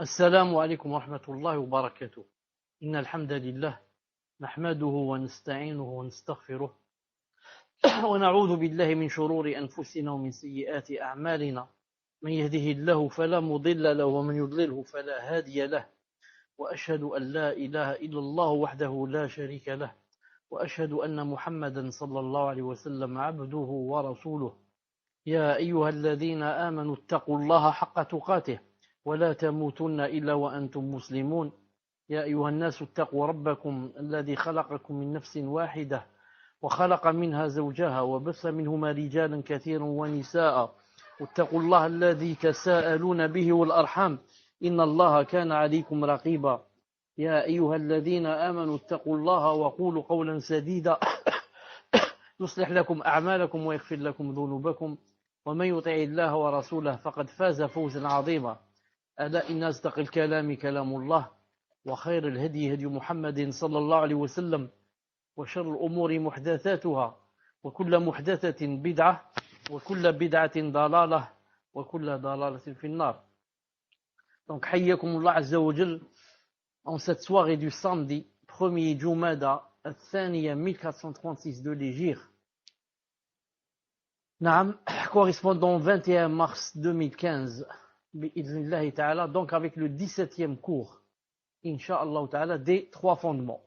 السلام عليكم ورحمة الله وبركاته. إن الحمد لله نحمده ونستعينه ونستغفره ونعوذ بالله من شرور أنفسنا ومن سيئات أعمالنا. من يهده الله فلا مضل له ومن يضلله فلا هادي له. وأشهد أن لا إله إلا الله وحده لا شريك له. وأشهد أن محمدا صلى الله عليه وسلم عبده ورسوله. يا أيها الذين آمنوا اتقوا الله حق تقاته ولا تموتن إلا وأنتم مسلمون. يا أيها الناس اتقوا ربكم الذي خلقكم من نفس واحدة وخلق منها زوجها وبث منهما رجالا كثيرا ونساء. واتقوا الله الذي تساءلون به والأرحام إن الله كان عليكم رقيبا. يا أيها الذين آمنوا اتقوا الله وقولوا قولا سديدا يصلح لكم أعمالكم ويغفر لكم ذنوبكم ومن يطع الله ورسوله فقد فاز فوزا عظيما. ألا إن أصدق الكلام كلام الله وخير الهدي هدي محمد صلى الله عليه وسلم وشر الأمور محدثاتها وكل محدثة بدعة وكل بدعة ضلالة وكل ضلالة في النار. Donc حياكم الله عز وجل en cette soirée du samedi 1er Jumada الثانية 1436 de l'Hégire. Naam, correspondant 21 mars 2015 bi'idhnillahi ta'ala, donc avec le 17e cours incha'Allah ta'ala des trois fondements.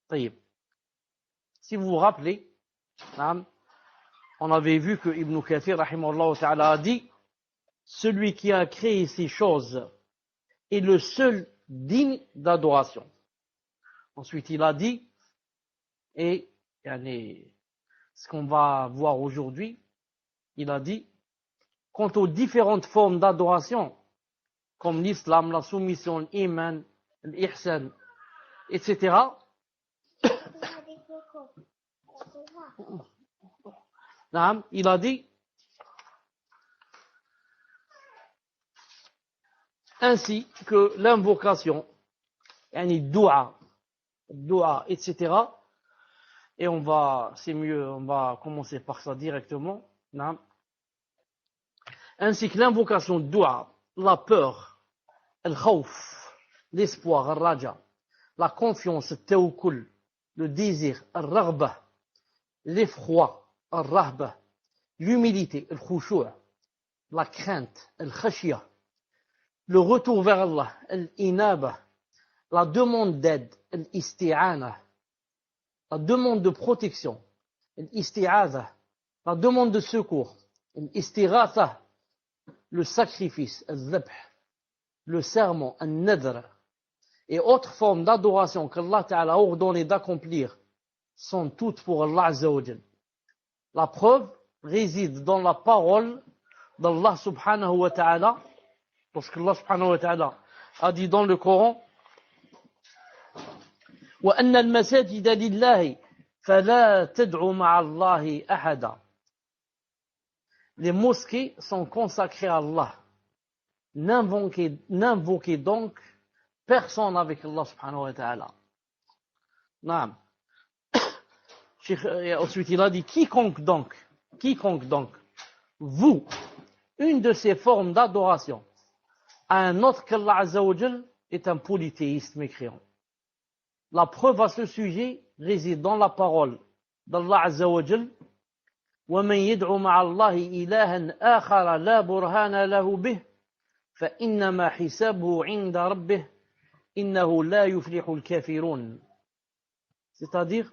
Si vous vous rappelez, on avait vu que Ibn Kathir rahimahullah ta'ala a dit: celui qui a créé ces choses est le seul digne d'adoration. Ensuite il a dit, et ce qu'on va voir aujourd'hui, il a dit: quant aux différentes formes d'adoration, comme l'islam, la soumission, l'iman, l'ihsan, etc., il a dit ainsi que l'invocation, dua, etc. Et c'est mieux, on va commencer par ça directement. Ainsi que l'invocation dua, la peur, le khawf, l'espoir, le raja, la confiance, le tawakkul, le désir, le raghba, l'effroi, le rahba, l'humilité, le khushu', la crainte, le khashya, le retour vers Allah, l'inaba, la demande d'aide, l'isti'ana, la demande de protection, l'isti'adha, la demande de secours, l'istighatha, le sacrifice, le serment, le nadr, et autres formes d'adoration qu'Allah Ta'ala a ordonné d'accomplir sont toutes pour Allah Azza wa Jal. La preuve réside dans la parole d'Allah Subhanahu wa Ta'ala, parce qu'Allah Subhanahu wa Ta'ala a dit dans le Coran: وَأَنَّ الْمَسَاجِدَ لِلَّهِ فَلَا تَدْعُوا مَعَ اللَّهِ أَحَدًا. Les mosquées sont consacrées à Allah. N'invoquez donc personne avec Allah subhanahu wa ta'ala. Naam. Ensuite il a dit: quiconque donc, vous, une de ces formes d'adoration à un autre qu'Allah Azza wa Jal, est un polythéiste mécréant. La preuve à ce sujet réside dans la parole d'Allah Azza wa Jal: وَمَنْ يَدْعُ مَعَ اللَّهِ إِلَهًا آخَرَ لَا بُرْهَانَ لَهُ بِهِ فَإِنَّمَا حِسَابُهُ عِنْدَ رَبِّهِ إِنَّهُ لَا يُفْلِحُ الْكَافِرُونَ. C'est-à-dire,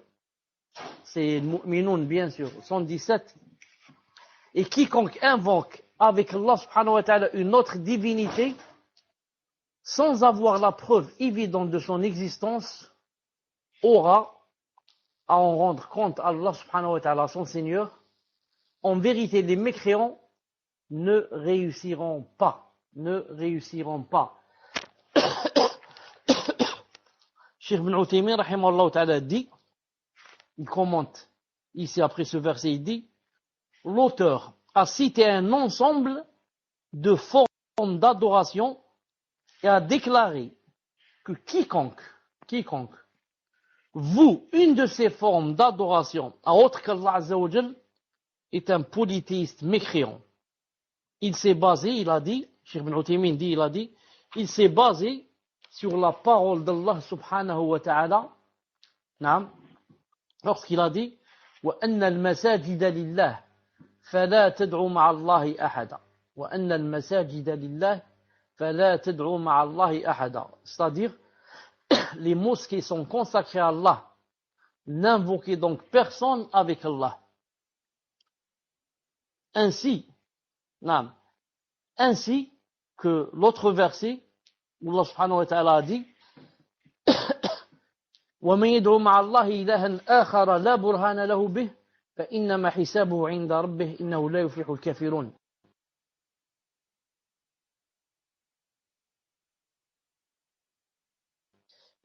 c'est le mu'minoun bien sûr, 117. Et quiconque invoque avec Allah subhanahu wa ta'ala une autre divinité sans avoir la preuve évidente de son existence aura à en rendre compte à Allah subhanahu wa ta'ala, son Seigneur. En vérité, les mécréants ne réussiront pas. Cheikh Ibn Uthaymin rahimahullah ta'ala dit, il commente ici après ce verset, il dit: l'auteur a cité un ensemble de formes d'adoration et a déclaré que quiconque voue une de ces formes d'adoration à autre qu'Allah Azza wa Jal est un polythéiste mécréant. Il s'est basé, il a dit, Cheikh Ibn Uthaymin dit, il a dit, il s'est basé sur la parole d'Allah subhanahu wa ta'ala, lorsqu'il a dit, وَأَنَّ الْمَسَاجِدَ لِلَّهِ فَلَا تَدْعُوا مَعَ اللَّهِ أَحَدًا وَأَنَّ الْمَسَاجِدَ لِلَّهِ فَلَا تَدْعُوا مَعَ اللَّهِ أَحَدًا. C'est-à-dire, les mosquées sont consacrées à Allah. N'invoquez donc personne avec Allah. Ainsi que l'autre verset où Allah subhanahu wa ta'ala a dit وَمَنْ يَدْعُ مَعَ اللَّهِ إِلَهًا آخَرَ لَا بُرْهَانَ لَهُ بِهِ فَإِنَّمَا حِسَابُهُ عِنْدَ رَبِّهِ إِنَّهُ لَا يُفْلِحُ الْكَافِرُونَ.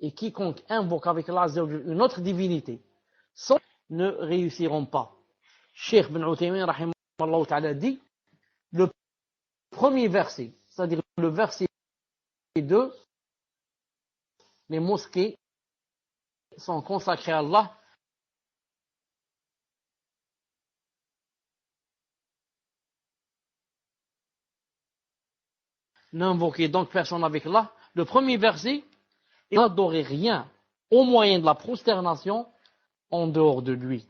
Et quiconque invoque avec Allah Azza wa Jalla une autre divinité, sans ne réussiront pas. Cheikh Ibn Uthaymin rahimahullah ta'ala dit, le premier verset, c'est-à-dire le verset 2, les mosquées sont consacrées à Allah. N'invoquez donc personne avec Allah. Le premier verset, et n'adorez rien au moyen de la prosternation en dehors de lui.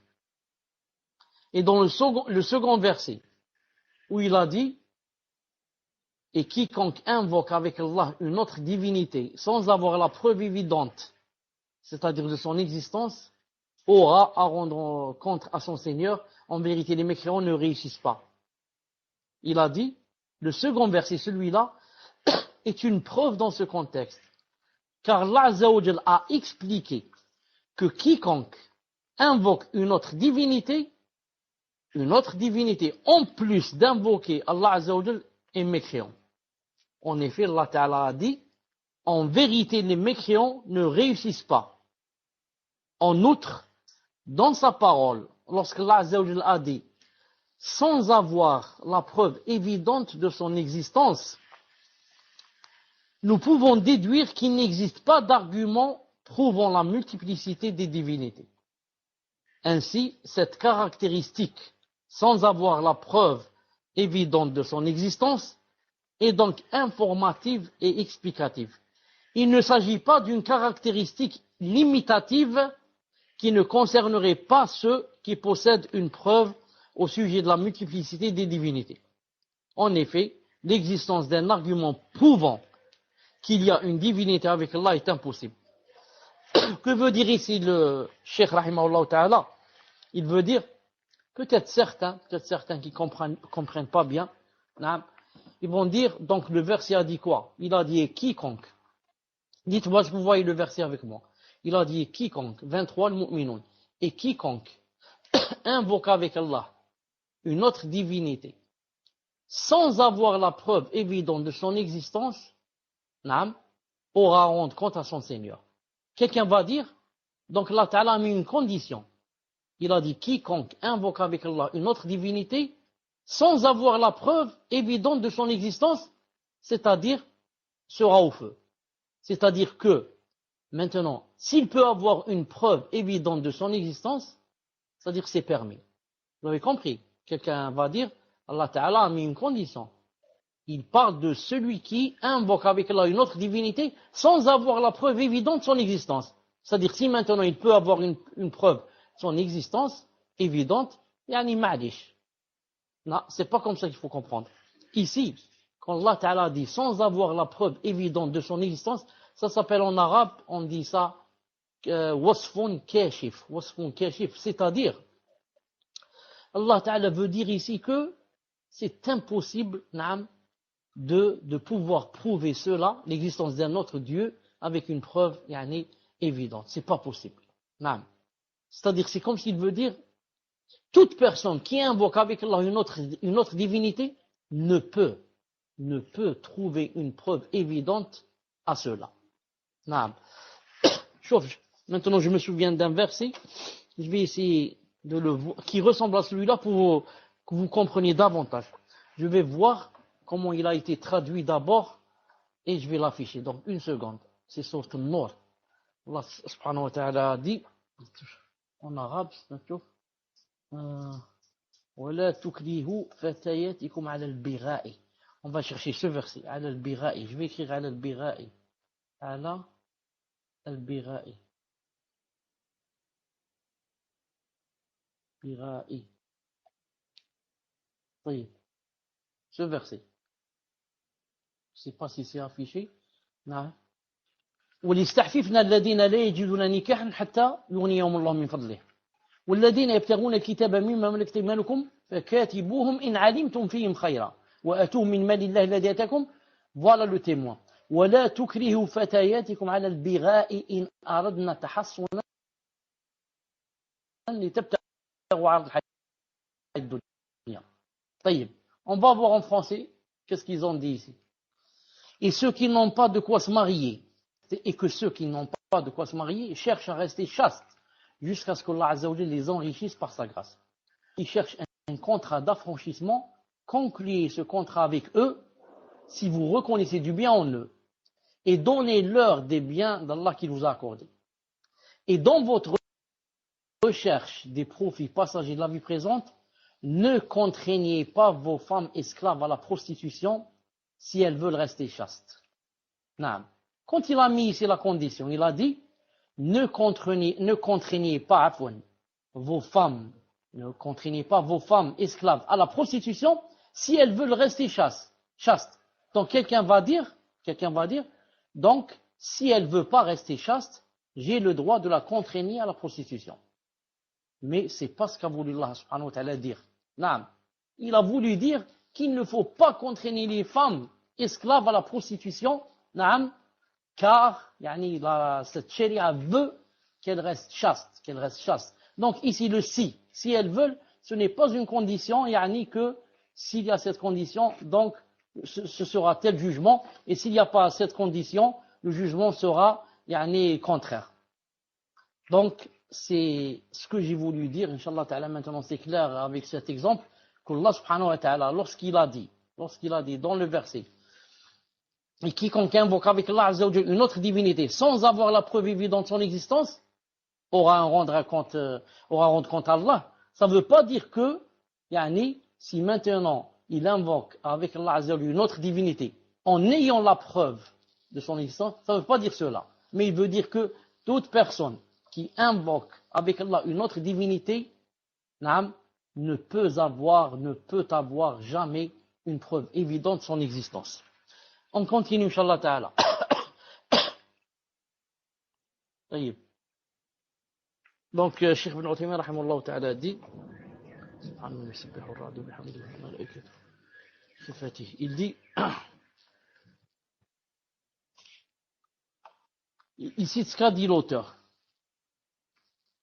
Et dans le second verset, où il a dit, et quiconque invoque avec Allah une autre divinité sans avoir la preuve évidente, c'est-à-dire de son existence, aura à rendre compte à son Seigneur. En vérité, les mécréants ne réussissent pas. Il a dit, le second verset, celui-là, est une preuve dans ce contexte. Car Allah Azza wa Jal a expliqué que quiconque invoque une autre divinité, en plus d'invoquer Allah Azza wa Jal, est mécréant. En effet, Allah Ta'ala a dit, en vérité, les mécréants ne réussissent pas. En outre, dans sa parole, lorsqu'Allah Azza wa Jal a dit, sans avoir la preuve évidente de son existence, nous pouvons déduire qu'il n'existe pas d'argument prouvant la multiplicité des divinités. Ainsi, cette caractéristique, sans avoir la preuve évidente de son existence, est donc informative et explicative. Il ne s'agit pas d'une caractéristique limitative qui ne concernerait pas ceux qui possèdent une preuve au sujet de la multiplicité des divinités. En effet, l'existence d'un argument prouvant qu'il y a une divinité avec Allah est impossible. Que veut dire ici le Cheikh rahimahullah ta'ala? Il veut dire, peut-être certains qui comprennent pas bien, ils vont dire, donc le verset a dit quoi? Il a dit quiconque. Dites-moi si vous voyez le verset avec moi. Il a dit quiconque, 23 le mu'minun, et quiconque invoque avec Allah une autre divinité, sans avoir la preuve évidente de son existence, aura à rendre compte à son Seigneur. Quelqu'un va dire, donc Allah Ta'ala a mis une condition. Il a dit quiconque invoque avec Allah une autre divinité, sans avoir la preuve évidente de son existence, c'est-à-dire sera au feu. C'est-à-dire que, maintenant, s'il peut avoir une preuve évidente de son existence, c'est-à-dire que c'est permis. Vous avez compris? Quelqu'un va dire, Allah Ta'ala a mis une condition. Il parle de celui qui invoque avec Allah une autre divinité sans avoir la preuve évidente de son existence. C'est-à-dire si maintenant il peut avoir une preuve de son existence évidente, yani ma'dish. Non, c'est pas comme ça qu'il faut comprendre. Ici, quand Allah Ta'ala dit sans avoir la preuve évidente de son existence, ça s'appelle en arabe, on dit ça wasfun kashif. Wasfun kashif, c'est-à-dire Allah Ta'ala veut dire ici que c'est impossible, de pouvoir prouver cela, l'existence d'un autre Dieu, avec une preuve évidente. C'est pas possible. C'est-à-dire, c'est comme s'il veut dire, toute personne qui invoque avec Allah une autre divinité ne peut trouver une preuve évidente à cela. Maintenant, je me souviens d'un verset, je vais essayer de le voir, qui ressemble à celui-là pour que vous compreniez davantage. Je vais voir comment il a été traduit d'abord et je vais l'afficher. Donc, une seconde. C'est sur le Nour. Allah subhanahu wa ta'ala a dit, en arabe, ولا تكرهوا فتياتكم على البغاء. On va chercher ce verset. Ala al-bira'i. Je vais écrire ala al-bira'i. Ala al-bira'i. Bira'i. Oui. Ce verset. Je ne sais pas si c'est affiché. Non. وليستعففنا الذين لا يجدون نكاحا حتى يغنيهم الله من فضله والذين يبتغون الكتاب مما ملكت ايمانكم فكاتبوهم ان علمتم فيهم خيرا واتوهم من مال الله الذي اتاكم voilà le témoin ولا تكرهوا فتياتكم على البغاء ان اردنا تحصنا لتبتغوا عرض الحياة الدنيا. طيب, on va voir en français qu'est-ce qu'ils ont dit ici. Et ceux qui n'ont pas de quoi se marier, et que ceux qui n'ont pas de quoi se marier cherchent à rester chastes jusqu'à ce que Allah Azza wa Jalla les enrichisse par sa grâce. Ils cherchent un contrat d'affranchissement, concluez ce contrat avec eux si vous reconnaissez du bien en eux et donnez-leur des biens d'Allah qu'il vous a accordés. Et dans votre recherche des profits passagers de la vie présente, ne contraignez pas vos femmes esclaves à la prostitution si elles veulent rester chastes. Non. Quand il a mis ici la condition, il a dit ne contraignez pas vos femmes, ne contraignez pas vos femmes esclaves à la prostitution si elles veulent rester chastes. Donc quelqu'un va dire, donc si elle ne veut pas rester chaste, j'ai le droit de la contraigner à la prostitution. Mais c'est pas ce qu'a voulu Allah subhanahu wa ta'ala dire. Non. Il a voulu dire qu'il ne faut pas contraigner les femmes esclaves à la prostitution, non, car cette charia veut qu'elle reste chaste. Donc ici le si elles veulent, ce n'est pas une condition, que s'il y a cette condition, donc ce sera tel jugement, et s'il n'y a pas cette condition, le jugement sera contraire. Donc c'est ce que j'ai voulu dire, Inch'Allah ta'ala, maintenant c'est clair avec cet exemple, qu'Allah subhanahu wa ta'ala, lorsqu'il a dit dans le verset, et quiconque invoque avec Allah Azza wa Jalla une autre divinité sans avoir la preuve évidente de son existence aura rendre compte à Allah. Ça ne veut pas dire que si maintenant il invoque avec Allah Azza wa Jalla une autre divinité en ayant la preuve de son existence, ça ne veut pas dire cela. Mais il veut dire que toute personne qui invoque avec Allah une autre divinité ne peut avoir jamais une preuve évidente de son existence. On continue, Inch'Allah ta'ala. Donc, Cheikh Ibn Uthaymin, rahimahullah ta'ala, dit, il dit, il cite ce qu'a dit l'auteur.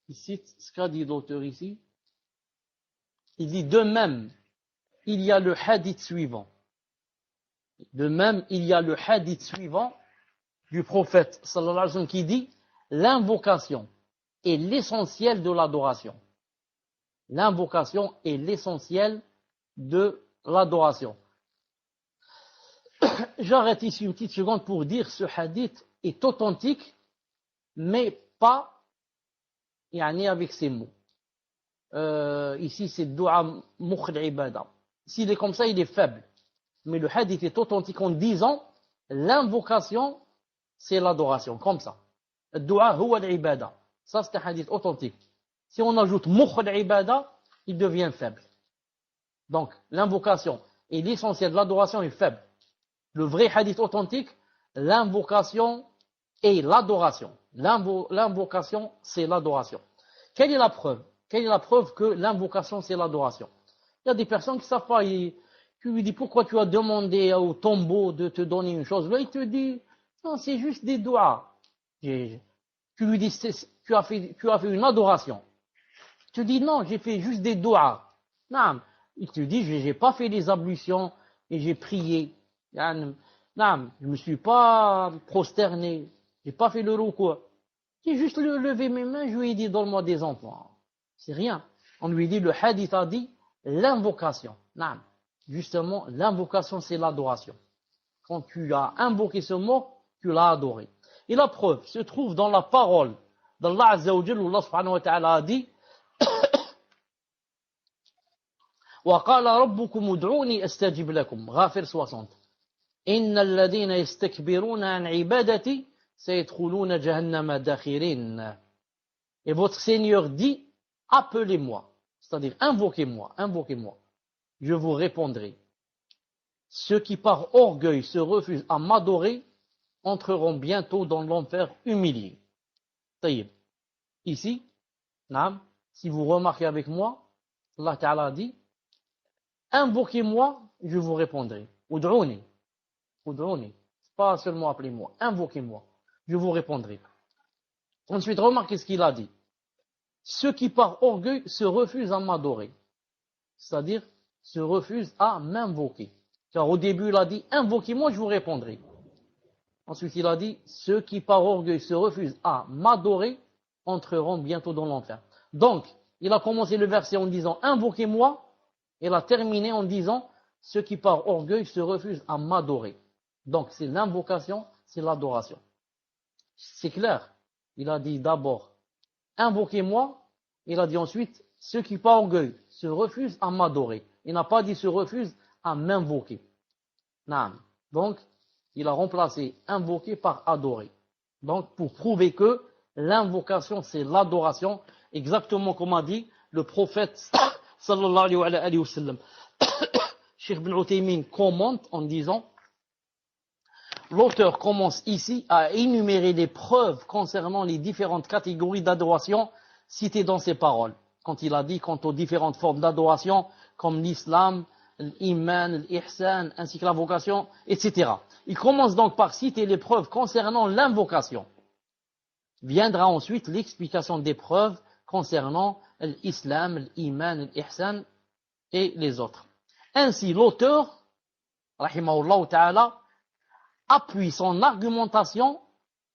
Ici. Il dit, de même, il y a le hadith suivant. Du prophète sallallahu alayhi wa sallam qui dit l'invocation est l'essentiel de l'adoration. J'arrête ici une petite seconde pour dire ce hadith est authentique, mais pas avec ces mots. Ici c'est dua mukh al-ibada. S'il est comme ça, il est faible. Mais le hadith est authentique en disant l'invocation c'est l'adoration, comme ça. Dua huwa al-ibada. Ça c'est un hadith authentique. Si on ajoute mukh al-ibada, il devient faible. Donc l'invocation est l'essentiel de l'adoration est faible. Le vrai hadith authentique, l'invocation et l'adoration. L'invocation c'est l'adoration. Quelle est la preuve que l'invocation c'est l'adoration? Il y a des personnes qui ne savent pas. Tu lui dis pourquoi tu as demandé au tombeau de te donner une chose. Là, il te dit non, c'est juste des doigts. Tu lui dis tu as fait une adoration. Tu dis non, j'ai fait juste des doigts. Non, il te dit j'ai pas fait les ablutions et j'ai prié. Non, je me suis pas prosterné, j'ai pas fait le ruku'. J'ai juste levé mes mains, je lui ai dit donne-moi des enfants. C'est rien. On lui dit le hadith a dit l'invocation. Non. Justement, l'invocation, c'est l'adoration. Quand tu as invoqué ce mot, tu l'as adoré. Et la preuve se trouve dans la parole d'Allah Azza wa Jalla, où Allah subhanahu wa ta'ala a dit وقال ربكم ادعوني أستجب لكم. Ghafir 60. إن الذين يستكبرون عن عبادتي سيدخلون جهنم داخرين. Et votre Seigneur dit, appelez-moi, c'est-à-dire invoquez-moi, invoquez-moi, je vous répondrai. Ceux qui par orgueil se refusent à m'adorer entreront bientôt dans l'enfer humiliés. Taïb. Ici, si vous remarquez avec moi, Allah Ta'ala dit, invoquez-moi, je vous répondrai. Ud'ouni. Ud'ouni. Pas seulement appelez-moi, invoquez-moi, je vous répondrai. Ensuite, remarquez ce qu'il a dit. Ceux qui par orgueil se refusent à m'adorer, c'est-à-dire se refusent à m'invoquer. Car au début, il a dit, invoquez-moi, je vous répondrai. Ensuite, il a dit, ceux qui par orgueil se refusent à m'adorer entreront bientôt dans l'enfer. Donc, il a commencé le verset en disant, invoquez-moi, et il a terminé en disant, ceux qui par orgueil se refusent à m'adorer. Donc, c'est l'invocation, c'est l'adoration. C'est clair. Il a dit d'abord, invoquez-moi. Il a dit ensuite, ceux qui par orgueil se refusent à m'adorer. Il n'a pas dit se refusent à m'invoquer. Donc, il a remplacé invoquer par adorer. Donc, pour prouver que l'invocation, c'est l'adoration, exactement comme a dit le prophète sallallahu alayhi wa sallam. Cheikh Ibn Uthaymin commente en disant, l'auteur commence ici à énumérer des preuves concernant les différentes catégories d'adoration citées dans ses paroles. Quand il a dit quant aux différentes formes d'adoration, comme l'islam, l'iman, l'ihsan, ainsi que la vocation, etc. Il commence donc par citer les preuves concernant l'invocation. Viendra ensuite l'explication des preuves concernant l'islam, l'iman, l'ihsan et les autres. Ainsi, l'auteur, rahimahullah ta'ala, appuie son argumentation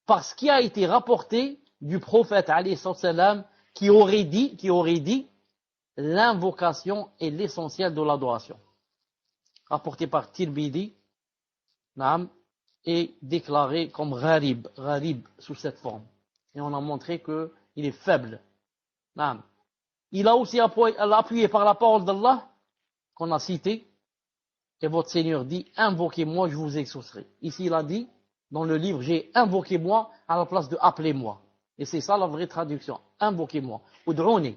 par ce qui a été rapporté du prophète alayhi salam qui aurait dit l'invocation est l'essentiel de l'adoration. Rapporté par Tirmidhi et déclaré comme gharib sous cette forme. Et on a montré qu'il est faible. Il a aussi appuyé par la parole d'Allah qu'on a citée. Et votre Seigneur dit, invoquez-moi, je vous exaucerai. Ici, il a dit, dans le livre, j'ai invoquez-moi à la place de appelez-moi. Et c'est ça la vraie traduction. Invoquez-moi. Ud'ouni.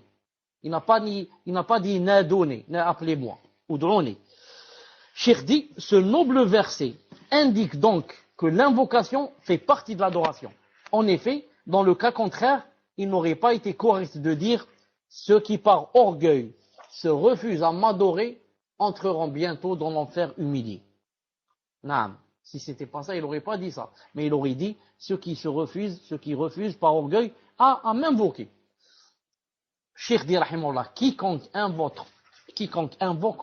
Il n'a pas dit nadoni, appelez-moi. Ud'ouni. Cheikh dit, ce noble verset indique donc que l'invocation fait partie de l'adoration. En effet, dans le cas contraire, il n'aurait pas été correct de dire, ceux qui par orgueil se refusent à m'adorer entreront bientôt dans l'enfer humilié. Si c'était pas ça, il n'aurait pas dit ça. Mais il aurait dit, ceux qui refusent par orgueil à m'invoquer. Cheikh dit, rahimahullah, quiconque invoque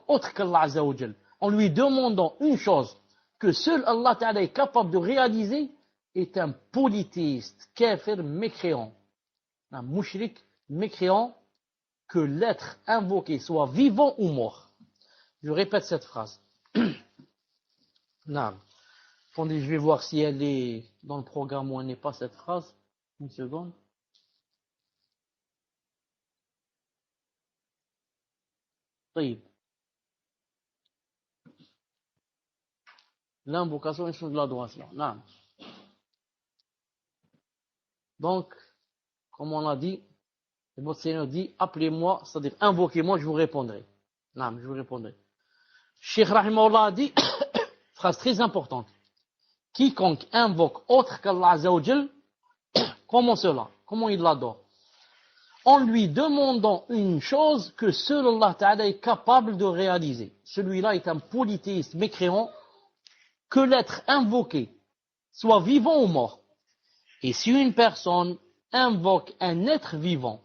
autre qu'Allah Azza wa Jal, en lui demandant une chose que seul Allah Ta'ala est capable de réaliser, est un polythéiste, kafir, mécréant. Un mouchrik, mécréant, que l'être invoqué soit vivant ou mort. Je répète cette phrase. Attendez, je vais voir si elle est dans le programme ou elle n'est pas cette phrase. Une seconde. طيب. L'invocation est de l'adoration. Donc, comme on l'a dit, votre Seigneur dit, appelez-moi, c'est-à-dire invoquez-moi, je vous répondrai. Je vous répondrai. Cheikh Rahimahullah a dit, phrase très importante, quiconque invoque autre qu'Allah Azza wa Jal, comment cela? Comment il l'adore? En lui demandant une chose que seul Allah Ta'ala est capable de réaliser. Celui-là est un polythéiste mécréant, que l'être invoqué soit vivant ou mort. Et si une personne invoque un être vivant,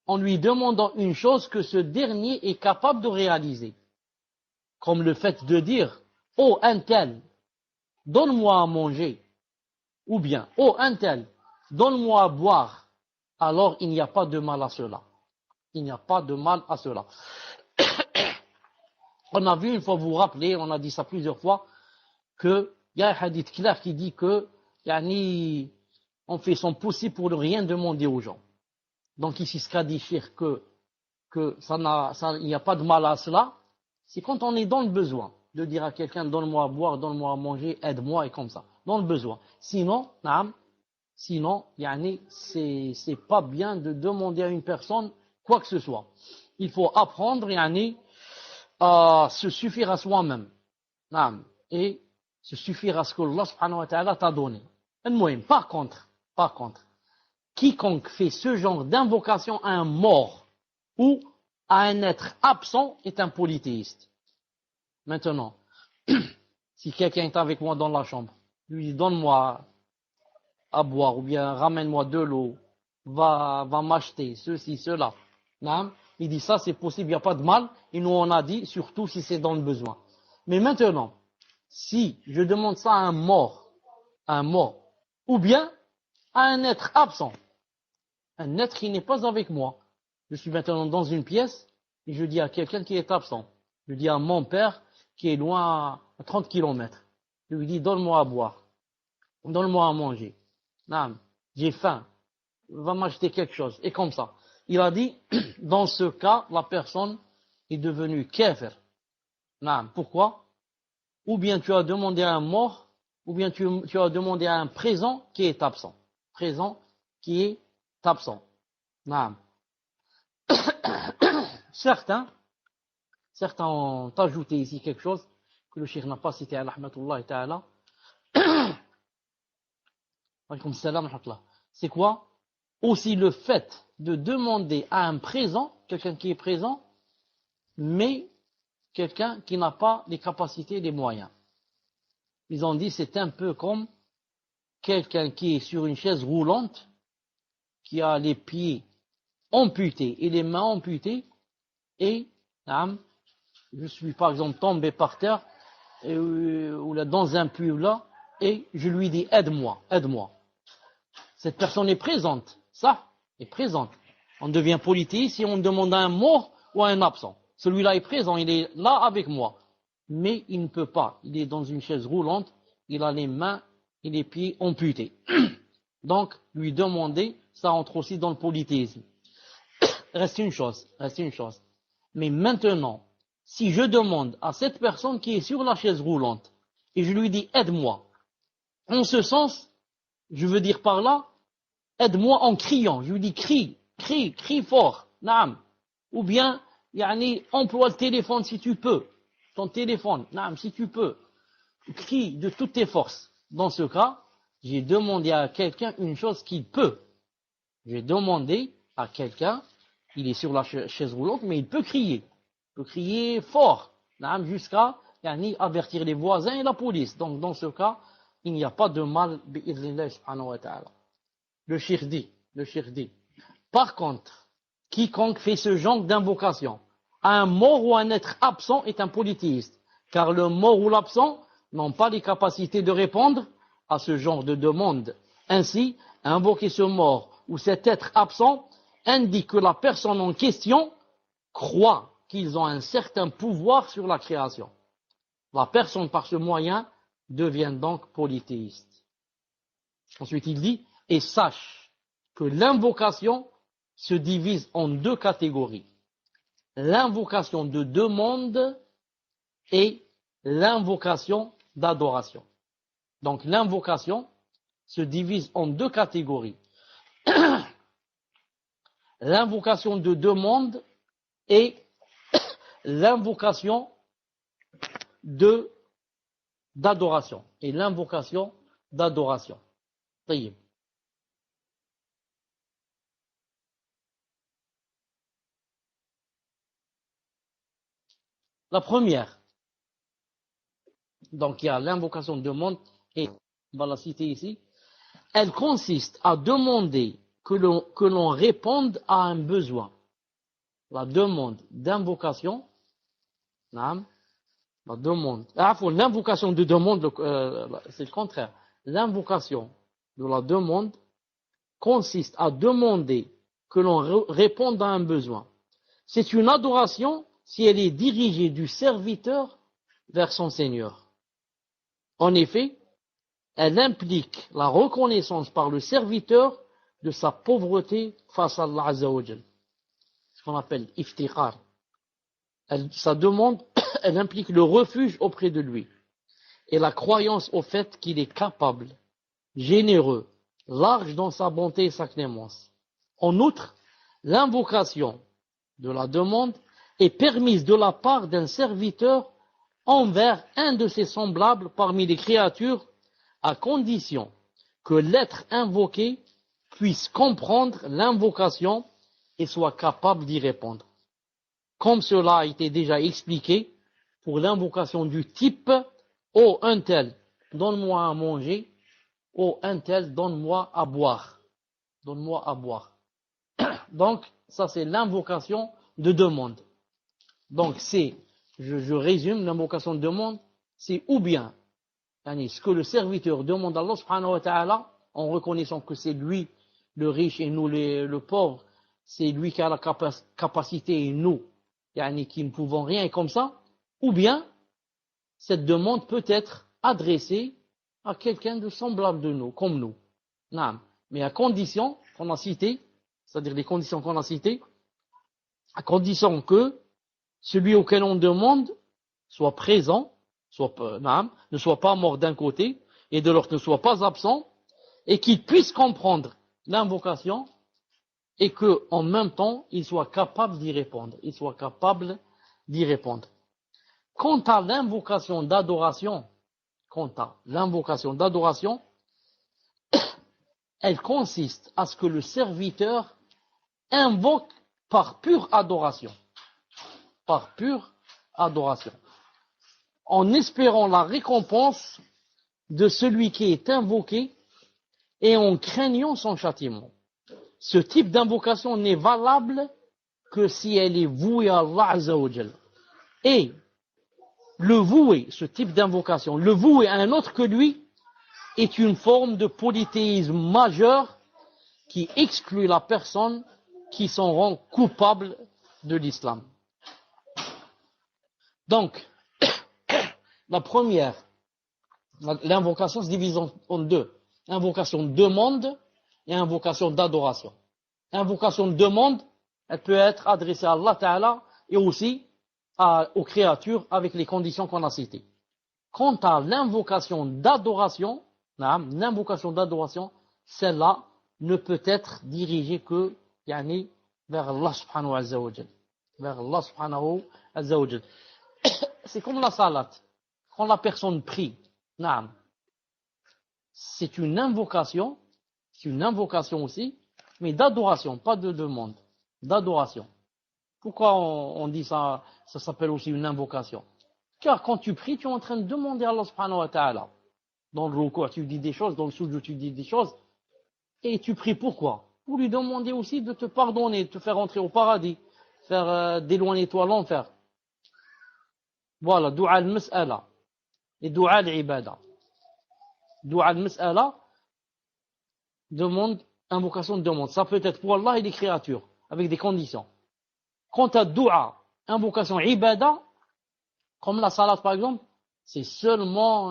en lui demandant une chose que ce dernier est capable de réaliser, comme le fait de dire « Oh un tel, donne-moi à manger » ou bien « Oh un tel, donne-moi à boire », alors il n'y a pas de mal à cela. Il n'y a pas de mal à cela. On a vu une fois, vous vous rappelez, on a dit ça plusieurs fois, qu'il y a un hadith clair qui dit que on fait son possible pour ne rien demander aux gens. Donc ici, ce qu'a dit Cheikh, que que il n'y a pas de mal à cela, c'est quand on est dans le besoin, de dire à quelqu'un, donne-moi à boire, donne-moi à manger, aide-moi, et comme ça, dans le besoin. Sinon, yani, c'est pas bien de demander à une personne quoi que ce soit. Il faut apprendre, yani, à se suffire à soi-même. Et se suffire à ce que Allah subhanahu wa ta'ala t'a donné. Par contre, quiconque fait ce genre d'invocation à un mort ou à un être absent est un polythéiste. Maintenant, si quelqu'un est avec moi dans la chambre, lui dit donne-moi à boire ou bien ramène-moi de l'eau, va m'acheter ceci, cela. Il dit ça c'est possible, il n'y a pas de mal. Et nous on a dit surtout si c'est dans le besoin. Mais maintenant, si je demande ça à un mort, ou bien à un être absent, un être qui n'est pas avec moi, je suis maintenant dans une pièce et je dis à quelqu'un qui est absent, je dis à mon père qui est loin à 30 kilomètres, je lui dis donne-moi à boire, donne-moi à manger, j'ai faim, va m'acheter quelque chose, et comme ça. Il a dit, dans ce cas, la personne est devenue kafir. Pourquoi? Ou bien tu as demandé à un mort, ou bien tu as demandé à un présent qui est absent. Présent qui est absent. Certains ont ajouté ici quelque chose que le cheikh n'a pas cité à rahmatullahi ta'ala. C'est quoi? Aussi le fait de demander à un présent, quelqu'un qui est présent, mais quelqu'un qui n'a pas les capacités et les moyens. Ils ont dit c'est un peu comme quelqu'un qui est sur une chaise roulante, qui a les pieds amputés et les mains amputées, et je suis par exemple tombé par terre, ou là, dans un puits là, et je lui dis aide-moi. Cette personne est présente, ça est présente. On devient polythéiste si on demande à un mort ou à un absent. Celui-là est présent, il est là avec moi. Mais il ne peut pas, il est dans une chaise roulante, il a les mains et les pieds amputés. Donc, lui demander, ça entre aussi dans le polythéisme. Reste une chose. Mais maintenant, si je demande à cette personne qui est sur la chaise roulante, et je lui dis aide-moi, en ce sens, je veux dire par là, aide-moi en criant. Je lui dis crie fort, naam. Ou bien, emploie le téléphone si tu peux. Ton téléphone, naam, si tu peux. Crie de toutes tes forces. Dans ce cas, j'ai demandé à quelqu'un une chose qu'il peut. J'ai demandé à quelqu'un, il est sur la chaise roulante, mais il peut crier. Il peut crier fort, naam, jusqu'à avertir les voisins et la police. Donc, dans ce cas, il n'y a pas de mal, bi'idhnillah subhanahu wa ta'ala. Le cheikh dit, par contre, quiconque fait ce genre d'invocation à un mort ou à un être absent est un polythéiste, car le mort ou l'absent n'ont pas les capacités de répondre à ce genre de demande. Ainsi, invoquer ce mort ou cet être absent indique que la personne en question croit qu'ils ont un certain pouvoir sur la création. La personne, par ce moyen, devient donc polythéiste. Ensuite, il dit, et sache que l'invocation se divise en deux catégories. L'invocation de demande et l'invocation d'adoration. Donc, l'invocation se divise en deux catégories. L'invocation de demande et l'invocation d'adoration. طيب. La première, donc il y a l'invocation de demande et on va la citer ici, elle consiste à demander que l'on réponde à un besoin. La demande d'invocation, l'invocation de demande, c'est le contraire. L'invocation de la demande consiste à demander que l'on réponde à un besoin. C'est une adoration si elle est dirigée du serviteur vers son Seigneur. En effet, elle implique la reconnaissance par le serviteur de sa pauvreté face à Allah Azza wa Jal. qu'on appelle iftiqar. Sa demande, elle implique le refuge auprès de lui et la croyance au fait qu'il est capable, généreux, large dans sa bonté et sa clémence. En outre, l'invocation de la demande est permise de la part d'un serviteur envers un de ses semblables parmi les créatures, à condition que l'être invoqué puisse comprendre l'invocation et soit capable d'y répondre. Comme cela a été déjà expliqué pour l'invocation du type « Oh un tel, donne-moi à manger » Oh un tel, donne-moi à boire. Donne-moi à boire. Donc, ça c'est l'invocation de demande. Donc je résume, l'invocation de demande, c'est ou bien ce que le serviteur demande à Allah subhanahu wa ta'ala, en reconnaissant que c'est lui le riche et nous le pauvre, c'est lui qui a la capacité et nous, qui ne pouvons rien et comme ça, ou bien cette demande peut être adressée à quelqu'un de semblable de nous, comme nous. Non. Mais à condition qu'on a cité, c'est-à-dire les conditions qu'on a citées, à condition que celui auquel on demande soit présent, ne soit pas mort d'un côté, et de l'autre ne soit pas absent, et qu'il puisse comprendre l'invocation, et que en même temps, il soit capable d'y répondre. Quant à l'invocation d'adoration, elle consiste à ce que le serviteur invoque par pure adoration. En espérant la récompense de celui qui est invoqué et en craignant son châtiment. Ce type d'invocation n'est valable que si elle est vouée à Allah Azza wa Jal. Et ce type d'invocation, le vouer à un autre que lui, est une forme de polythéisme majeur qui exclut la personne qui s'en rend coupable de l'islam. Donc, la première, l'invocation se divise en deux. Invocation de demande et invocation d'adoration. Invocation de demande, elle peut être adressée à Allah Ta'ala et aussi aux créatures avec les conditions qu'on a citées. Quant à l'invocation d'adoration, celle-là ne peut être dirigée que vers Allah subhanahu wa ta'ala. C'est comme la salat. Quand la personne prie, c'est une invocation aussi, mais d'adoration, pas de demande, d'adoration. Pourquoi on dit ça, ça s'appelle aussi une invocation? Car quand tu pries, tu es en train de demander à Allah subhanahu wa ta'ala. Dans le ruku', tu dis des choses, dans le sujoud, tu dis des choses, et tu pries pourquoi? Pour lui demander aussi de te pardonner, de te faire entrer au paradis, d'éloigner toi l'enfer. Voilà, dua al-mas'ala et dua al-ibada. Dua al-mas'ala, demande, invocation de demande. Ça peut être pour Allah et les créatures, avec des conditions. Quant à dua, invocation ibada, comme la salat par exemple, c'est seulement,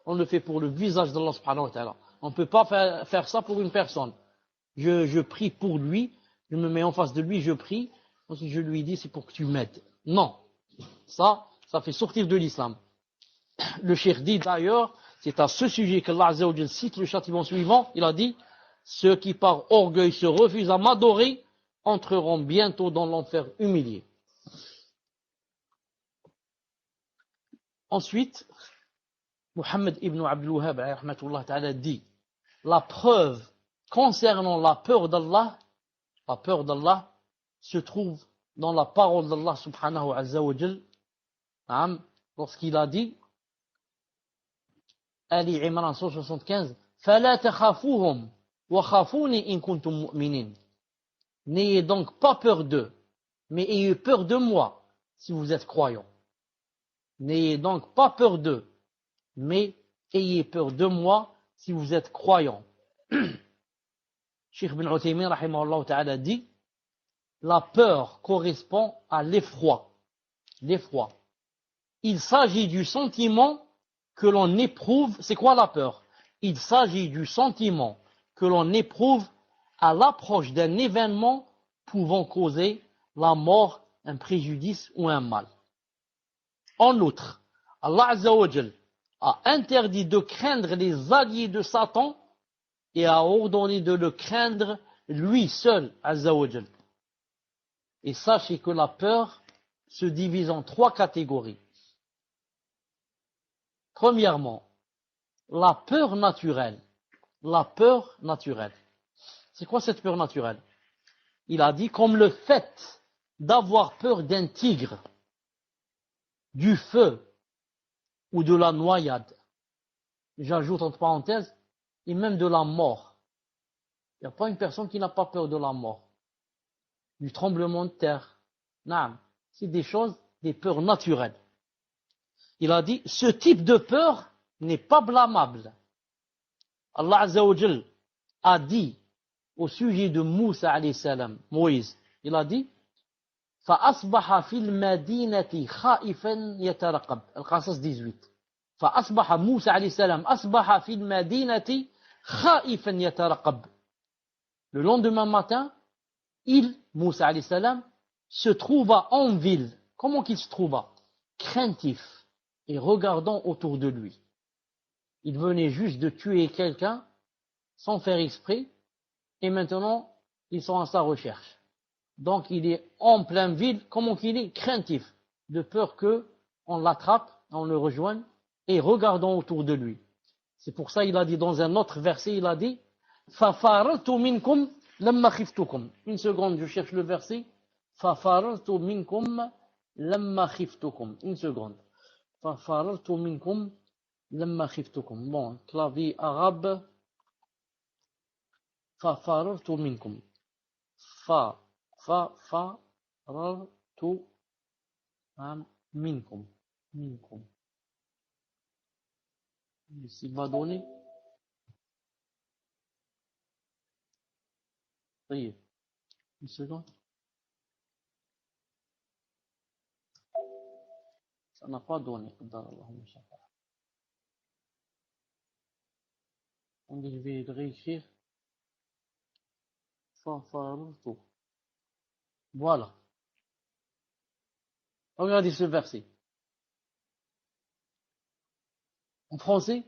on le fait pour le visage d'Allah subhanahu wa ta'ala. On ne peut pas faire ça pour une personne. Je prie pour lui, je me mets en face de lui, je prie, ensuite je lui dis c'est pour que tu m'aides. Non. Ça fait sortir de l'islam. Le cheikh dit d'ailleurs, c'est à ce sujet qu'Allah Azza wa Jal cite le châtiment suivant, il a dit, ceux qui par orgueil se refusent à m'adorer entreront bientôt dans l'enfer humilié. Ensuite, Muhammad ibn Abdul Wahhab rahmatullah ta'ala dit, la preuve concernant la peur d'Allah se trouve dans la parole d'Allah subhanahu wa ta'ala, lorsqu'il a dit, Ali Imran 175, فَلَا تَخَافُوهُمْ وَخَافُونِ إِن كُنْتُمْ مُؤْمِنِينَ. N'ayez donc pas peur d'eux, mais ayez peur de moi si vous êtes croyants. N'ayez donc pas peur d'eux, mais ayez peur de moi si vous êtes croyants. Cheikh Ibn Uthaymin rahimahullah ta'ala dit, la peur correspond à l'effroi. L'effroi. Il s'agit du sentiment que l'on éprouve. C'est quoi la peur? Il s'agit du sentiment que l'on éprouve à l'approche d'un événement pouvant causer la mort, un préjudice ou un mal. En outre, Allah Azza wa Jal a interdit de craindre les alliés de Satan et a ordonné de le craindre lui seul, Azza wa Jal. Et sachez que la peur se divise en 3 catégories. Premièrement, la peur naturelle. La peur naturelle. C'est quoi cette peur naturelle? Il a dit comme le fait d'avoir peur d'un tigre, du feu ou de la noyade. J'ajoute entre parenthèses, et même de la mort. Il n'y a pas une personne qui n'a pas peur de la mort. Du tremblement de terre. Non, c'est des choses, des peurs naturelles. Il a dit, ce type de peur n'est pas blâmable. Allah Azza wa Jal a dit au sujet de Moussa alayhi salam, Moïse, il a dit, فأصبح في المدينة خائفا يترقب. القصص 18. فأصبح موسى عليه السلام أصبح في المدينة خائفا يترقب. Le lendemain matin, Moussa alayhi salam, se trouva en ville. Comment qu'il se trouva? Craintif et regardant autour de lui. Il venait juste de tuer quelqu'un sans faire exprès et maintenant ils sont à sa recherche. Donc il est en pleine ville, comment qu'il est? Craintif, de peur qu'on l'attrape, on le rejoigne et regardant autour de lui. C'est pour ça qu'il a dit dans un autre verset, il a dit فَفَارَرْتُ مِنْكُمْ لَمَّا خِفْتُكُمْ. Une seconde, je cherche le verset. فَفَارَرْتُ مِنْكُمْ لَمَّا خِفْتُكُمْ. Une seconde. فَفَارَرْتُ مِنْكُمْ لَمَّا خِفْتُكُمْ. Bon, clavier arabe. فَفَارَرْتُ مِنْكُمْ. فَفَارَرْتُ مِنْكُمْ. منكم. Ici, va donner. Ça y est. Une seconde. Ça n'a pas donné. Donc, je vais le réécrire. Voilà. Regardez ce verset. En français,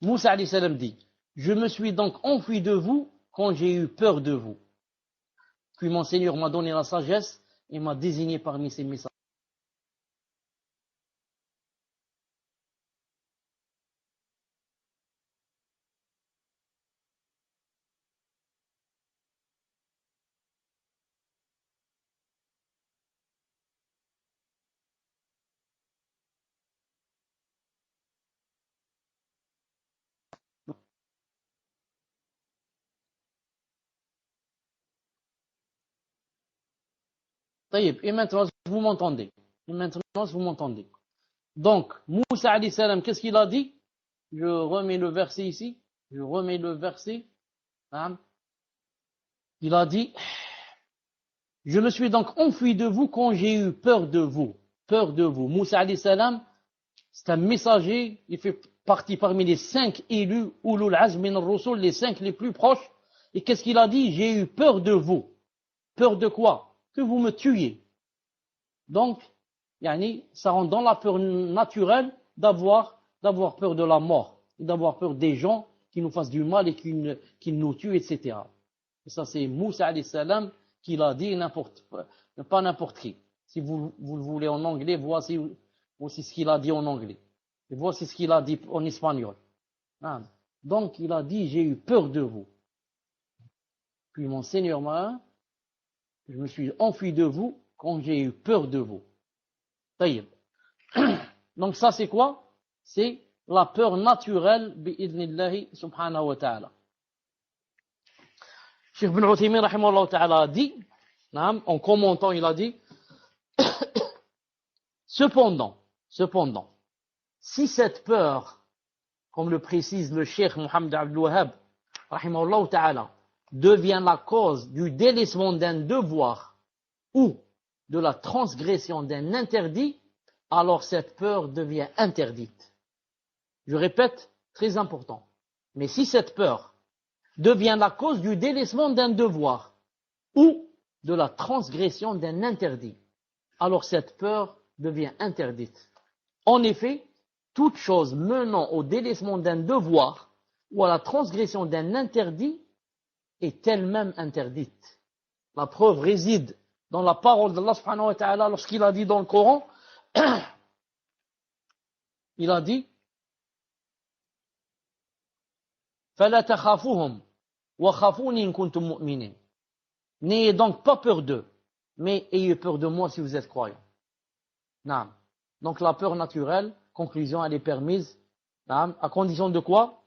Moussa alayhi salam dit, je me suis donc enfui de vous quand j'ai eu peur de vous. Puis mon Seigneur m'a donné la sagesse et m'a désigné parmi ses messagers. Et maintenant, vous m'entendez. Donc, Moussa alayhi salam, qu'est-ce qu'il a dit? Je remets le verset ici. Il a dit, je me suis donc enfui de vous quand j'ai eu peur de vous. Peur de vous. Moussa alayhi salam, c'est un messager, il fait partie parmi les 5 élus, Ulul Azm min ar-Rusul, les 5 les plus proches. Et qu'est-ce qu'il a dit? J'ai eu peur de vous. Peur de quoi? Que vous me tuiez. Donc, ça rentre dans la peur naturelle d'avoir peur de la mort, d'avoir peur des gens qui nous fassent du mal et qui nous tuent, etc. Et ça, c'est Moussa alayhi salam qui l'a dit, pas n'importe qui. Si vous le voulez en anglais, voici ce qu'il a dit en anglais. Et voici ce qu'il a dit en espagnol. Donc, il a dit, j'ai eu peur de vous. Puis mon Seigneur je me suis enfui de vous quand j'ai eu peur de vous. Taïb. Donc ça c'est quoi? C'est la peur naturelle bi'idnillahi subhanahu wa ta'ala. Cheikh Ibn Uthaymin rahimahullah ta'ala a dit, en commentant il a dit, cependant, si cette peur, comme le précise le Cheikh Mohammed Abdul Wahhab rahimahullah ta'ala, devient la cause du délaissement d'un devoir ou de la transgression d'un interdit, alors cette peur devient interdite. Je répète, très important. Mais si cette peur devient la cause du délaissement d'un devoir ou de la transgression d'un interdit, alors cette peur devient interdite. En effet, toute chose menant au délaissement d'un devoir ou à la transgression d'un interdit est elle-même interdite. La preuve réside dans la parole d'Allah subhanahu wa ta'ala lorsqu'il a dit dans le Coran, il a dit فَلَا تَخَافُوهُمْ وَخَافُونِي إِن كُنتُم مُؤْمِنِينَ. N'ayez donc pas peur d'eux, mais ayez peur de moi si vous êtes croyants. Naam. Donc la peur naturelle, conclusion, elle est permise, naam, à condition de quoi?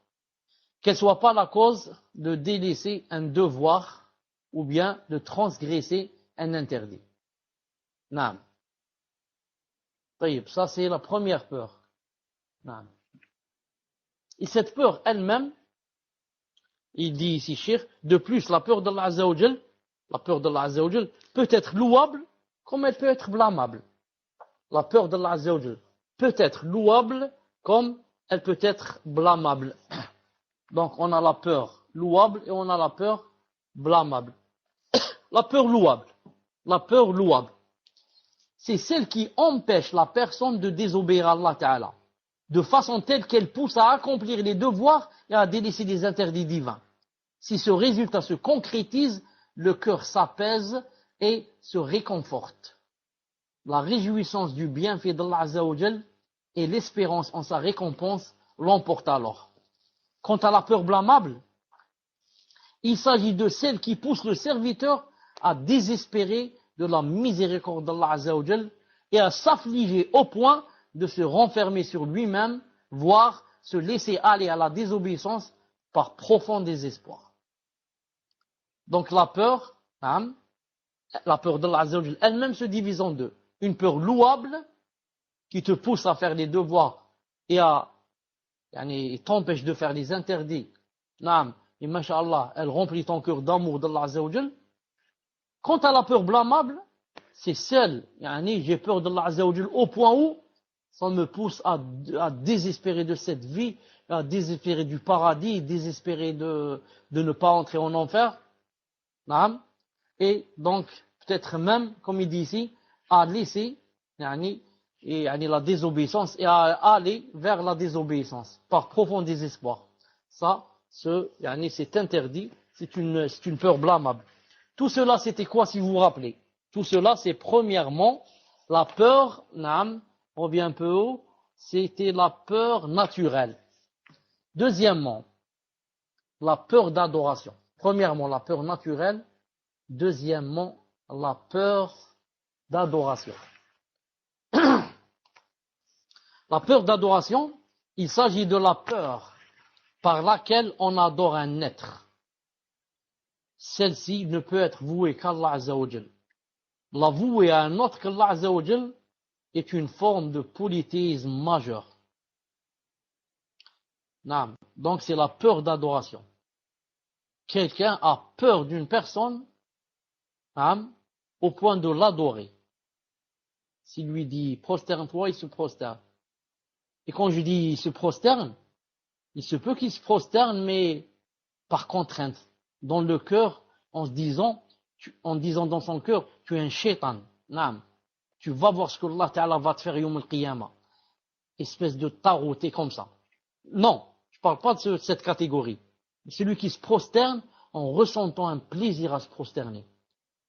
Qu'elle soit pas la cause de délaisser un devoir ou bien de transgresser un interdit. Naam. Ça c'est la première peur. Naam. Et cette peur elle-même, il dit ici, Cheikh, de plus la peur d'Allah Azza wa Jal, la peur d'Allah Azza wa Jal peut être louable comme elle peut être blâmable. La peur d'Allah Azza wa Jal peut être louable comme elle peut être blâmable. Donc on a la peur louable et on a la peur blâmable. La peur louable, c'est celle qui empêche la personne de désobéir à Allah Ta'ala, de façon telle qu'elle pousse à accomplir les devoirs et à délaisser des interdits divins. Si ce résultat se concrétise, le cœur s'apaise et se réconforte. La réjouissance du bienfait d'Allah Azza wa Jal et l'espérance en sa récompense l'emportent alors. Quant à la peur blâmable, il s'agit de celle qui pousse le serviteur à désespérer de la miséricorde d'Allah Azza wa Jal et à s'affliger au point de se renfermer sur lui-même, voire se laisser aller à la désobéissance par profond désespoir. Donc la peur d'Allah Azza wa Jal elle-même se divise en deux. Une peur louable qui te pousse à faire les devoirs et t'empêche de faire les interdits. Et masha'Allah, elle remplit ton cœur d'amour d'Allah Azza wa Jal. Quant à la peur blâmable, c'est celle, j'ai peur d'Allah Azza wa Jal au point où ça me pousse à désespérer de cette vie, à désespérer du paradis, désespérer de ne pas entrer en enfer. Et donc, peut-être même, comme il dit ici, à laisser la désobéissance et à aller vers la désobéissance par profond désespoir. Ça, c'est interdit, c'est une peur blâmable. Tout cela, c'était quoi si vous vous rappelez? Tout cela, c'est premièrement la peur, on revient un peu haut, c'était la peur naturelle. Deuxièmement, la peur d'adoration. Premièrement, la peur naturelle. Deuxièmement, la peur d'adoration. La peur d'adoration, il s'agit de la peur par laquelle on adore un être. Celle-ci ne peut être vouée qu'Allah Azza wa Jal. La vouer à un autre qu'Allah Azza wa Jal est une forme de polythéisme majeur. Donc c'est la peur d'adoration. Quelqu'un a peur d'une personne au point de l'adorer. S'il lui dit prosterne-toi, il se prosterne. Et quand je dis il se prosterne, il se peut qu'il se prosterne, mais par contrainte, dans le cœur, en disant dans son cœur, tu es un shaitan. Tu vas voir ce que Allah Ta'ala va te faire yawm al-qiyamah. Espèce de tarouté comme ça. Non, je ne parle pas de cette catégorie. Celui qui se prosterne en ressentant un plaisir à se prosterner.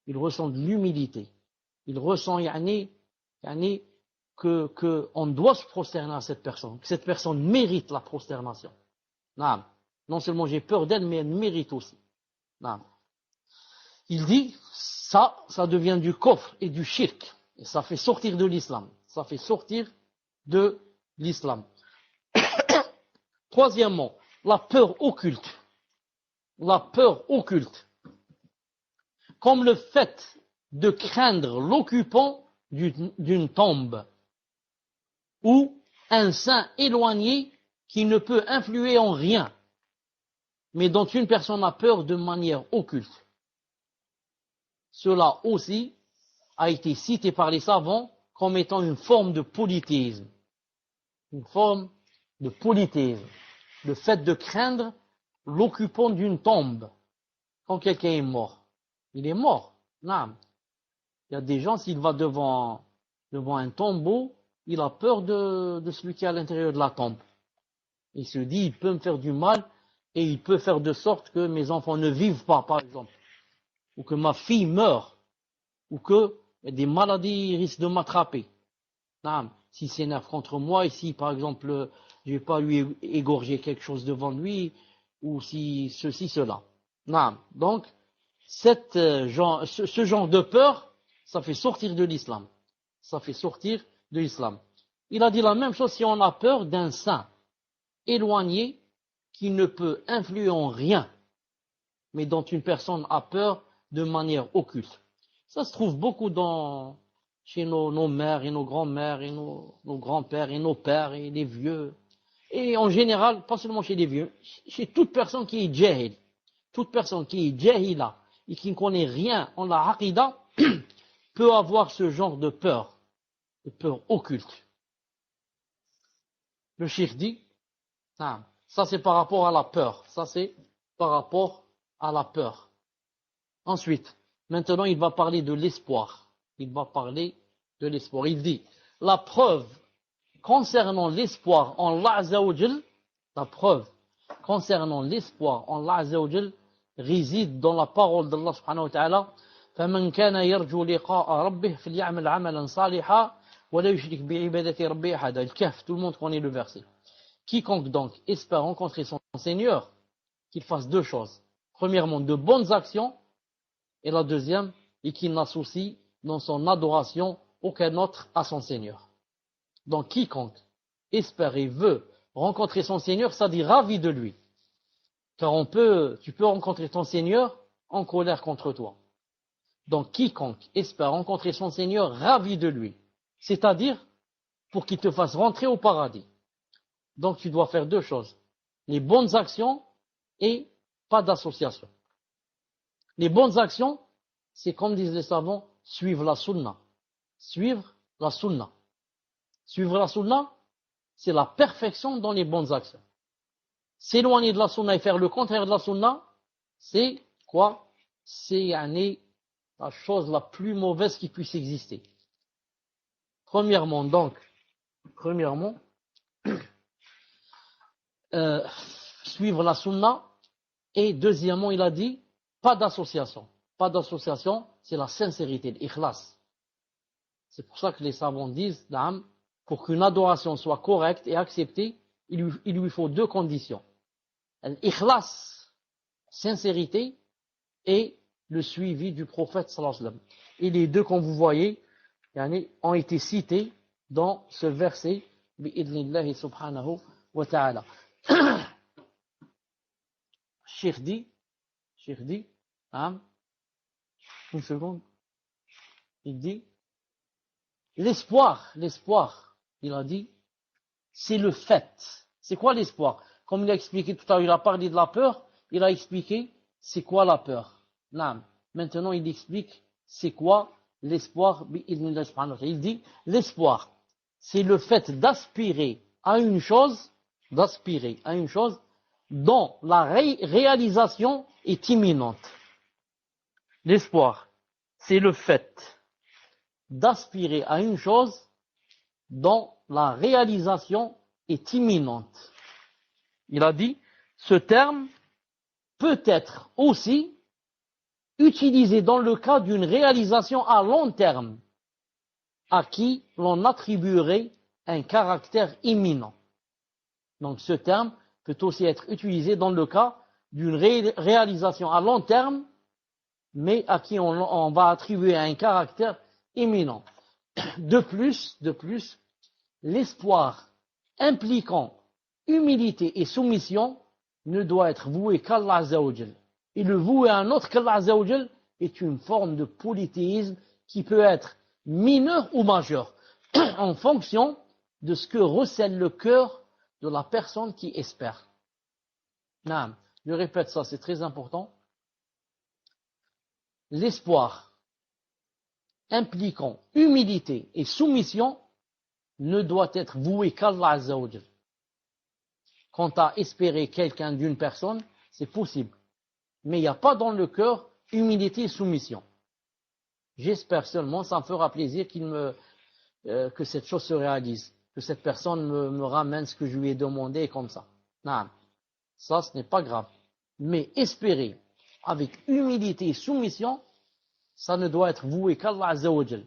Il ressent de l'humilité. Il ressent que on doit se prosterner à cette personne. Que cette personne mérite la prosternation. Non seulement j'ai peur d'elle, mais elle mérite aussi. Il dit, ça devient du kufr et du shirk. Et ça fait sortir de l'islam. Ça fait sortir de l'islam. Troisièmement, la peur occulte. La peur occulte. Comme le fait de craindre l'occupant d'une tombe ou un saint éloigné qui ne peut influer en rien, mais dont une personne a peur de manière occulte. Cela aussi a été cité par les savants comme étant une forme de polythéisme. Une forme de polythéisme. Le fait de craindre l'occupant d'une tombe quand quelqu'un est mort. Il est mort. Non. Il y a des gens, s'il va devant un tombeau, il a peur de celui qui est à l'intérieur de la tombe. Il se dit, il peut me faire du mal et il peut faire de sorte que mes enfants ne vivent pas, par exemple. Ou que ma fille meure. Ou que des maladies risquent de m'attraper. Non. S'il s'énerve contre moi et si, par exemple, je vais pas lui égorger quelque chose devant lui, ou si ceci, cela. Non. Donc, ce genre de peur, ça fait sortir de l'islam. Ça fait sortir de l'islam. Il a dit la même chose si on a peur d'un saint éloigné qui ne peut influer en rien, mais dont une personne a peur de manière occulte. Ça se trouve beaucoup chez nos mères et nos grands-mères et nos grands-pères et nos pères et les vieux. Et en général, pas seulement chez les vieux, chez toute personne qui est jahil, toute personne qui est jahila et qui ne connaît rien en la aqidah, peut avoir ce genre de peur occulte. Le cheikh dit, ça c'est par rapport à la peur, ça c'est par rapport à la peur. Ensuite, maintenant il va parler de l'espoir. Il va parler de l'espoir. Il dit, la preuve concernant l'espoir en Allah Azza wa Jal, la preuve concernant l'espoir en Allah Azza wa Jal réside dans la parole d'Allah subhanahu wa ta'ala, فَمَنْ كَانَ يَرْجُو لِقَاءَ رَبِّهِ فَلْيَعْمَلْ عَمَلًا صَالِحًا وَلَا يُشْرِكْ بِعِبَادَةِ رَبِّهِ أَحَدًا. Le Kahf, tout le monde connaît le verset. Quiconque donc espère rencontrer son Seigneur, qu'il fasse deux choses. Premièrement, de bonnes actions, et la deuxième, et qu'il n'associe dans son adoration aucun autre à son Seigneur. Donc quiconque espère et veut rencontrer son Seigneur, ça dit ravi de lui. Car tu peux rencontrer ton Seigneur en colère contre toi. Donc quiconque espère rencontrer son Seigneur, ravi de lui. C'est-à-dire, pour qu'il te fasse rentrer au paradis. Donc tu dois faire deux choses. Les bonnes actions et pas d'association. Les bonnes actions, c'est comme disent les savants, suivre la sunna. Suivre la sunna. Suivre la sunna, c'est la perfection dans les bonnes actions. S'éloigner de la sunna et faire le contraire de la sunna, c'est quoi? C'est la chose la plus mauvaise qui puisse exister. Premièrement, suivre la sunna, et deuxièmement, il a dit, pas d'association. Pas d'association, c'est la sincérité, l'ikhlas. C'est pour ça que les savants disent, pour qu'une adoration soit correcte et acceptée, il lui faut deux conditions. L'ikhlas, sincérité, et le suivi du prophète sallallahu alayhi wa sallam. Et les deux, comme vous voyez, ont été cités dans ce verset, bi'idnillahi subhanahu wa ta'ala. Cheikh dit, une seconde, il dit, l'espoir, il a dit, c'est le fait. C'est quoi l'espoir? Comme il a expliqué tout à l'heure, il a parlé de la peur, il a expliqué c'est quoi la peur. Maintenant, il explique c'est quoi l'espoir. Il dit, l'espoir, c'est le fait d'aspirer à une chose, dont la réalisation est imminente. L'espoir, c'est le fait d'aspirer à une chose dont la réalisation est imminente. Il a dit, ce terme peut être aussi utilisé dans le cas d'une réalisation à long terme, à qui l'on attribuerait un caractère imminent. Donc ce terme peut aussi être utilisé dans le cas d'une réalisation à long terme, mais à qui on va attribuer un caractère imminent. De plus, l'espoir impliquant humilité et soumission ne doit être voué qu'Allah Azza wa Jal. Et le vouer à un autre qu'Allah Azza wa Jal est une forme de polythéisme qui peut être mineur ou majeur, en fonction de ce que recèle le cœur de la personne qui espère. Je répète ça, c'est très important. L'espoir impliquant humilité et soumission ne doit être voué qu'Allah Azza wa Jal. Quant à espérer quelqu'un d'une personne, c'est possible. Mais il n'y a pas dans le cœur humilité et soumission. J'espère seulement, ça me fera plaisir que cette chose se réalise, que cette personne me ramène ce que je lui ai demandé comme ça. Non, ça ce n'est pas grave. Mais espérer avec humilité et soumission, ça ne doit être voué qu'Allah Azza wa Jal.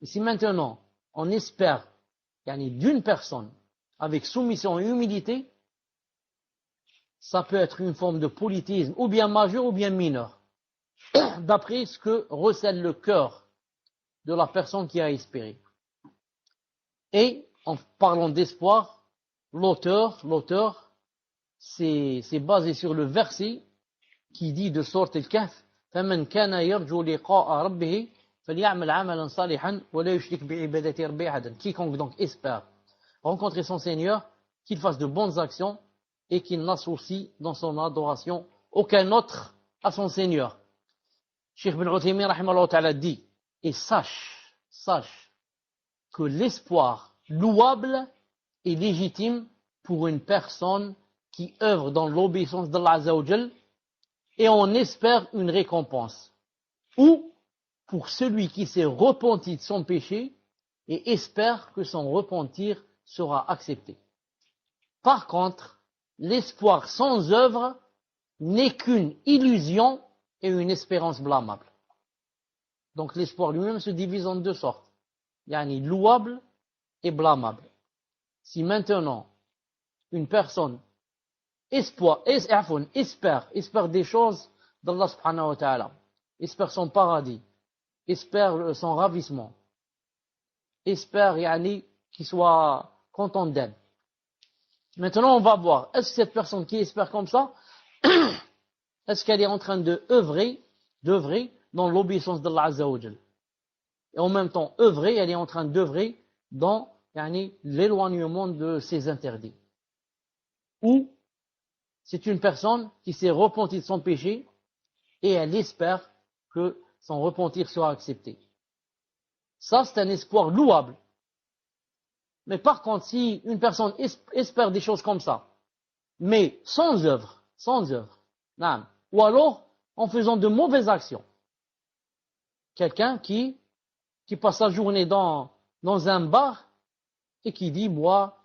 Et si maintenant on espère d'une personne avec soumission et humilité, ça peut être une forme de politisme, ou bien majeur ou bien mineur, d'après ce que recèle le cœur de la personne qui a espéré. Et en parlant d'espoir, l'auteur, c'est basé sur le verset qui dit de sorte Al-Kahf, فَمَنْ كَانَ يَرْجُو لِقَاءَ رَبِّهِ فَلْيَعْمَلْ عَمَلًا صَالِحًا وَلَا يُشْرِكْ بِعِبَادَةِ رَبِّهِ أَحَدًا. Quiconque donc espère rencontrer son Seigneur, qu'il fasse de bonnes actions et qu'il n'associe dans son adoration aucun autre à son Seigneur. Cheikh Ibn Uthaymin rahimahullah ta'ala dit, et sache que l'espoir louable et légitime pour une personne qui œuvre dans l'obéissance d'Allah Azza wa Jal et on espère une récompense. Ou pour celui qui s'est repenti de son péché et espère que son repentir sera accepté. Par contre, l'espoir sans œuvre n'est qu'une illusion et une espérance blâmable. Donc l'espoir lui-même se divise en deux sortes. Yani louable et blâmable. Si maintenant une personne espère des choses d'Allah subhanahu wa ta'ala, espère son paradis, espère son ravissement, espère qu'il soit content d'elle. Maintenant on va voir, est-ce que cette personne qui espère comme ça, est-ce qu'elle est en train d'œuvrer dans l'obéissance d'Allah Azza wa Jal? Et en même temps, elle est en train d'œuvrer dans l'éloignement de ses interdits. Ou c'est une personne qui s'est repentie de son péché et elle espère que son repentir sera accepté. Ça, c'est un espoir louable. Mais par contre, si une personne espère des choses comme ça, mais sans œuvre, ou alors en faisant de mauvaises actions, quelqu'un qui passe sa journée dans un bar et qui dit, moi,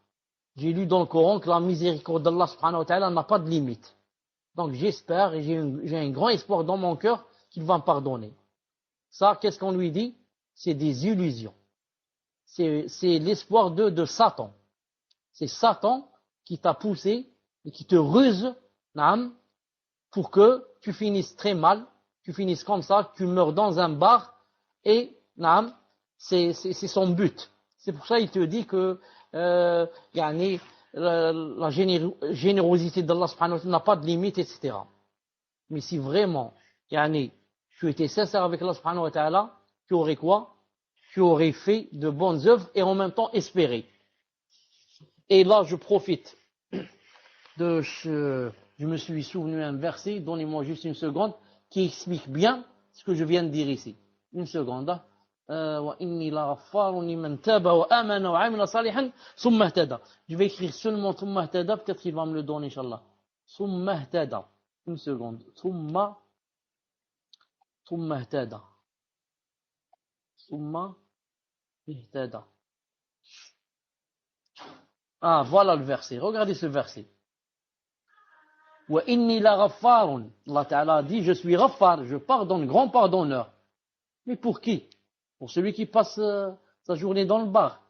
j'ai lu dans le Coran que la miséricorde d'Allah subhanahu wa ta'ala n'a pas de limite. Donc j'espère et j'ai un grand espoir dans mon cœur qu'il va me pardonner. Ça, qu'est-ce qu'on lui dit? C'est des illusions. C'est l'espoir de Satan. C'est Satan qui t'a poussé et qui te ruse, pour que tu finisses très mal, tu finisses comme ça, tu meurs dans un bar et, c'est son but. C'est pour ça qu'il te dit que la générosité d'Allah subhanahu wa ta'ala n'a pas de limite, etc. Mais si vraiment, tu étais sincère avec Allah subhanahu wa ta'ala, tu aurais quoi? Tu aurais fait de bonnes œuvres et en même temps espéré. Et là, je profite je me suis souvenu un verset, donnez-moi juste une seconde, qui explique bien ce que je viens de dire ici. Une seconde. وَإِنِّي لَغَفَّارٌ لِمَنْ تَابَ وَآمَنَ وَعَمِلَ صَالِحًا ثُمَّ اهْتَدَى. Je vais écrire seulement ثُمَّ اهْتَدَى, peut-être qu'il va me le donner, Inch'Allah. ثُمَّ اهْتَدَى. Une seconde. ثُمَّ اهْتَدَى. ثُمَّ اهْتَدَى. Ah, voilà le verset. Regardez ce verset. وَإِنِّي لَغَفَّارٌ. Allah Ta'ala dit, je suis Ghaffar, je pardonne, grand pardonneur. Mais pour qui? Pour celui qui passe sa journée dans le bar.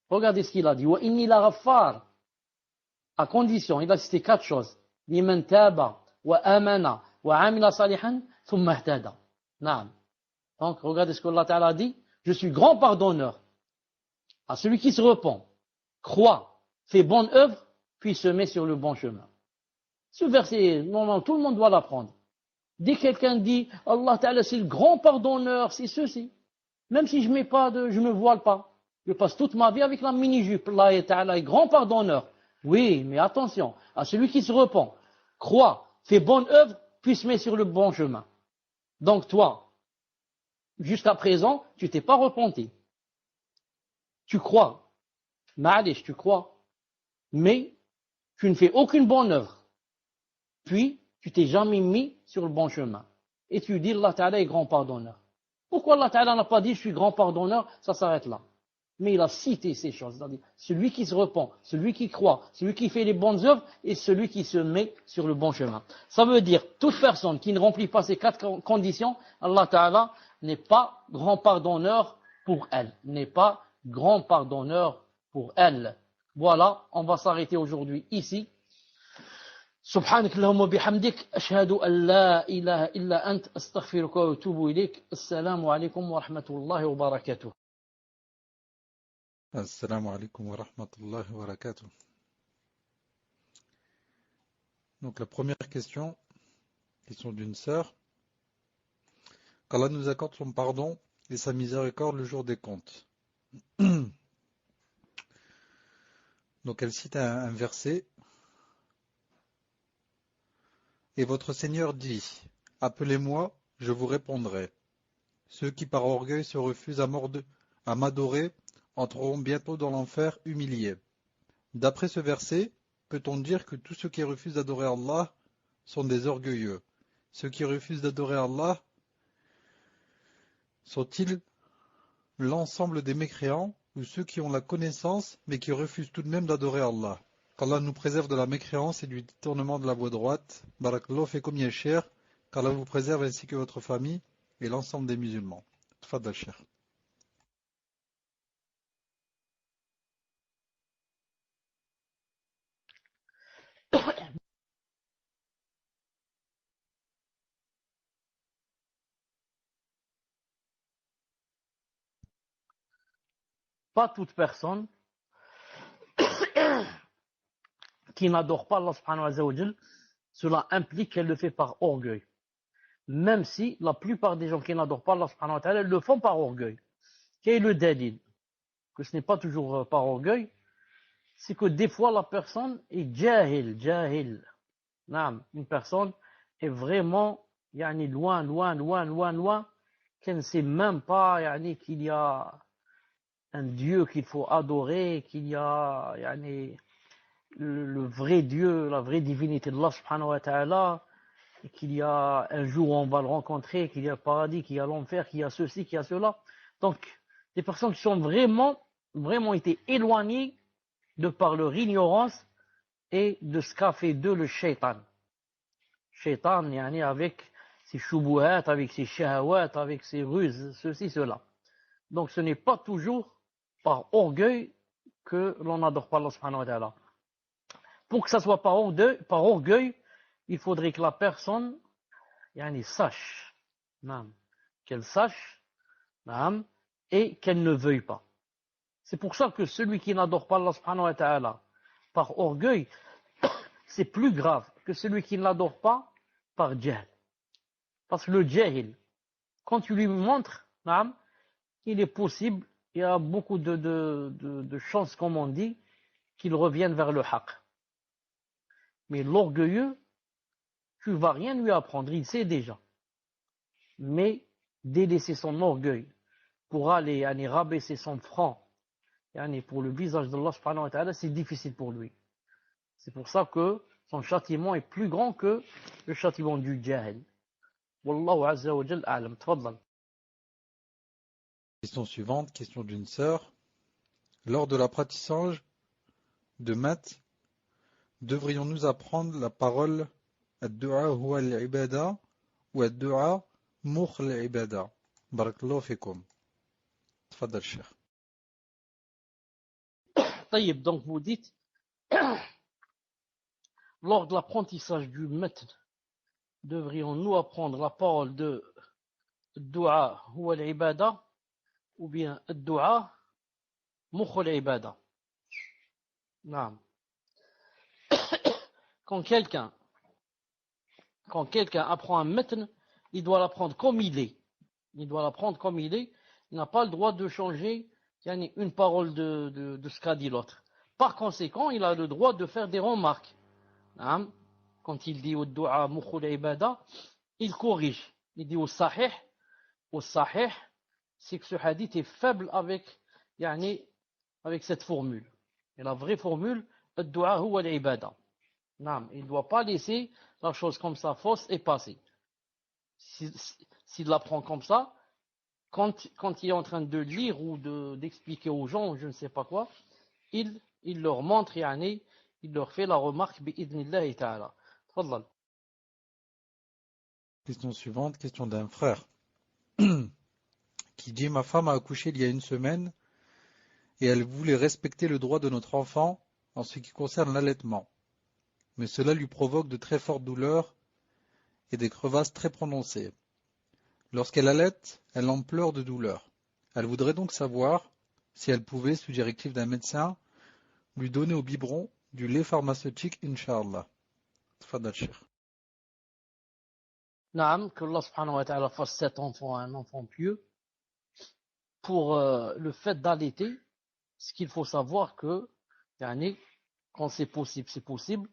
Regardez ce qu'il a dit. وَإِنِّي لَغَفَّارٌ. À condition, il a cité 4 choses. لِمَنْ تَابَ وَآمَنَ وَعَمِلَ صَالِحًا ثُمَّ اهْتَدَى. Naam. Donc, regardez ce que Allah Ta'ala dit. Je suis grand pardonneur à celui qui se repent, croit, fait bonne œuvre, puis se met sur le bon chemin. Ce verset, non, tout le monde doit l'apprendre. Dès que quelqu'un dit, Allah Ta'ala c'est le grand pardonneur, c'est ceci. Même si je me voile pas. Je passe toute ma vie avec la mini-jupe. Allah Ta'ala est grand pardonneur. Oui, mais attention, à celui qui se repent, croit, fait bonne œuvre, puis se met sur le bon chemin. Donc toi, jusqu'à présent, tu t'es pas repenti. Tu crois. Ma'alish, tu crois. Mais, tu ne fais aucune bonne œuvre. Puis, tu t'es jamais mis sur le bon chemin. Et tu dis, Allah Ta'ala est grand pardonneur. Pourquoi Allah Ta'ala n'a pas dit je suis grand pardonneur, ça s'arrête là. Mais il a cité ces choses, c'est-à-dire celui qui se repent, celui qui croit, celui qui fait les bonnes œuvres et celui qui se met sur le bon chemin. Ça veut dire toute personne qui ne remplit pas ces 4 conditions, Allah Ta'ala n'est pas grand pardonneur pour elle, n'est pas grand pardonneur pour elle. Voilà, on va s'arrêter aujourd'hui ici. سبحانك اللهم وبحمدك أشهد أن لا إله إلا أنت أستغفرك وأتوب إليك السلام عليكم ورحمة الله وبركاته. Assalamu alaikum wa rahmatullahi wa barakatuh. Donc la première question d'une sœur. Qu'Allah nous accorde son pardon et sa miséricorde le jour des comptes. Donc elle cite un verset. Et votre Seigneur dit, appelez-moi, je vous répondrai. Ceux qui par orgueil se refusent à m'adorer entreront bientôt dans l'enfer humiliés. D'après ce verset, peut-on dire que tous ceux qui refusent d'adorer Allah sont des orgueilleux? Ceux qui refusent d'adorer Allah sont-ils l'ensemble des mécréants ou ceux qui ont la connaissance mais qui refusent tout de même d'adorer Allah? Qu'Allah nous préserve de la mécréance et du détournement de la voie droite. Barakallahu fikum ya cher. Qu'Allah vous préserve ainsi que votre famille et l'ensemble des musulmans. Tfaddal cher. Pas toute personne qui n'adore pas Allah subhanahu wa ta'ala, cela implique qu'elle le fait par orgueil. Même si la plupart des gens qui n'adorent pas Allah subhanahu wa ta'ala le font par orgueil. Quel est le dalil? Que ce n'est pas toujours par orgueil, c'est que des fois la personne est jahil. Une personne est vraiment loin, qu'elle ne sait même pas qu'il y a un Dieu qu'il faut adorer, qu'il y a le vrai Dieu, la vraie divinité de Allah subhanahu wa ta'ala, et qu'il y a un jour où on va le rencontrer, qu'il y a le paradis, qu'il y a l'enfer, qu'il y a ceci, qu'il y a cela. Donc, des personnes qui sont vraiment été éloignées de par leur ignorance et de ce qu'a fait d'eux le shaitan. Shaitan, avec ses shubuhat, avec ses shahawat, avec ses ruses, ceci, cela. Donc, ce n'est pas toujours par orgueil que l'on n'adore pas Allah subhanahu wa ta'ala. Pour que ça soit par orgueil, il faudrait que la personne sache, qu'elle sache, et qu'elle ne veuille pas. C'est pour ça que celui qui n'adore pas Allah subhanahu wa ta'ala par orgueil, c'est plus grave que celui qui ne l'adore pas par jahl. Parce que le jahil, quand tu lui montres, il est possible, il y a beaucoup de chances, comme on dit, qu'il revienne vers le haqq. Mais l'orgueilleux, tu ne vas rien lui apprendre, il sait déjà. Mais délaisser son orgueil pour aller rabaisser son front pour le visage d'Allah subhanahu wa ta'ala, c'est difficile pour lui. C'est pour ça que son châtiment est plus grand que le châtiment du jahil. Wallahu azza wa jal a'lam. Tfaddal. Question suivante, question d'une sœur. Lors de l'apprentissage de maths, devrions-nous apprendre la parole ad-du'a huwa al-ibada ou ad-du'a mukh al-ibada? Barakallahu fikum. Tfaddal cher. Taïb, donc vous dites, lors de l'apprentissage du maths, devrions-nous apprendre la parole de ad-du'a huwa al-ibada ou bien ad-du'a mukh al-ibada? Non. Quand quelqu'un apprend un matn, il doit l'apprendre comme il est. Il n'a pas le droit de changer une parole de ce qu'a dit l'autre. Par conséquent, il a le droit de faire des remarques. Quand il dit au du'a mukhul ibada, il corrige. Il dit au sahih, c'est que ce hadith est faible avec cette formule. Et la vraie formule, ad-du'a huwa al-ibada. Il ne doit pas laisser la chose comme ça fausse et passer. S'il l'apprend comme ça, quand il est en train de lire ou d'expliquer aux gens, je ne sais pas quoi, il leur montre, il leur fait la remarque, bi'idnillahi ta'ala. Tfaddal. Question suivante, question d'un frère qui dit: ma femme a accouché il y a une semaine et elle voulait respecter le droit de notre enfant en ce qui concerne l'allaitement. Mais cela lui provoque de très fortes douleurs et des crevasses très prononcées. Lorsqu'elle allaite, elle en pleure de douleur. Elle voudrait donc savoir si elle pouvait, sous directive d'un médecin, lui donner au biberon du lait pharmaceutique, Inch'Allah. Tfadal, Cheikh. Naam, que Allah subhanahu wa ta'ala fasse cet enfant un enfant pieux. Pour le fait d'allaiter, ce qu'il faut savoir que, quand c'est possible, c'est possible.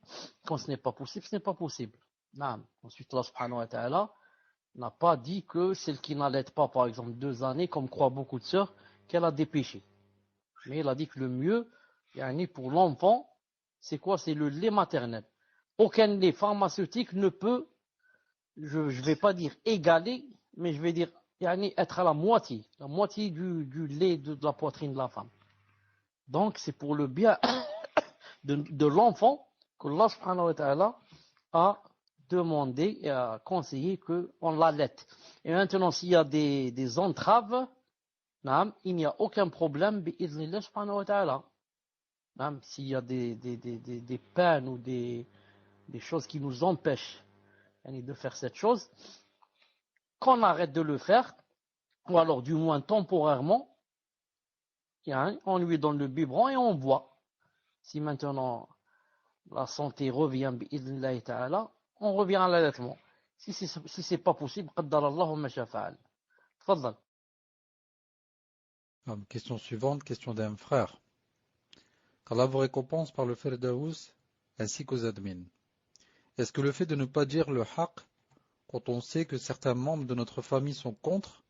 Quand ce n'est pas possible, ce n'est pas possible. Naam. Ensuite, Allah subhanahu wa ta'ala n'a pas dit que celle qui n'allait pas, par exemple, 2 années, comme croient beaucoup de sœurs, qu'elle a des péchés. Mais il a dit que le mieux, pour l'enfant, c'est quoi? C'est le lait maternel. Aucun lait pharmaceutique ne peut, je ne vais pas dire égaler, mais je vais dire être à la moitié du lait de la poitrine de la femme. Donc c'est pour le bien de l'enfant que Allah subhanahu wa ta'ala a demandé et a conseillé qu'on l'allaite. Et maintenant, s'il y a des entraves, il n'y a aucun problème, bi'idhnillah subhanahu wa ta'ala. S'il y a des peines ou des choses qui nous empêchent de faire cette chose, qu'on arrête de le faire, ou alors du moins temporairement, on lui donne le biberon et on boit. Si maintenant la santé revient, bi'idhnillah ta'ala, on revient à l'allaitement. Si c'est pas possible, qaddar Allahu ma sha fa'al. Tfaddal. Question suivante, question d'un frère. Qu'Allah vous récompense par le Firdaus ainsi qu'aux admins. Est-ce que le fait de ne pas dire le haqq quand on sait que certains membres de notre famille sont contre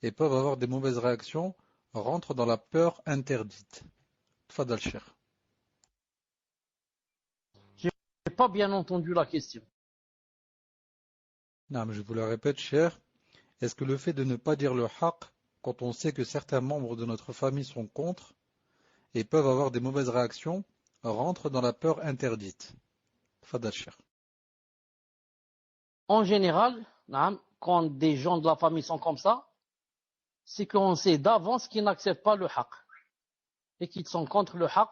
et peuvent avoir des mauvaises réactions rentre dans la peur interdite? Tfadal, Cheikh. J'ai pas bien entendu la question. Non, mais je vous le répète, Cheikh. Est-ce que le fait de ne pas dire le haqq quand on sait que certains membres de notre famille sont contre et peuvent avoir des mauvaises réactions rentre dans la peur interdite? Tfadal, Cheikh. En général, quand des gens de la famille sont comme ça, c'est qu'on sait d'avance qu'ils n'acceptent pas le haqq et qu'ils sont contre le haqq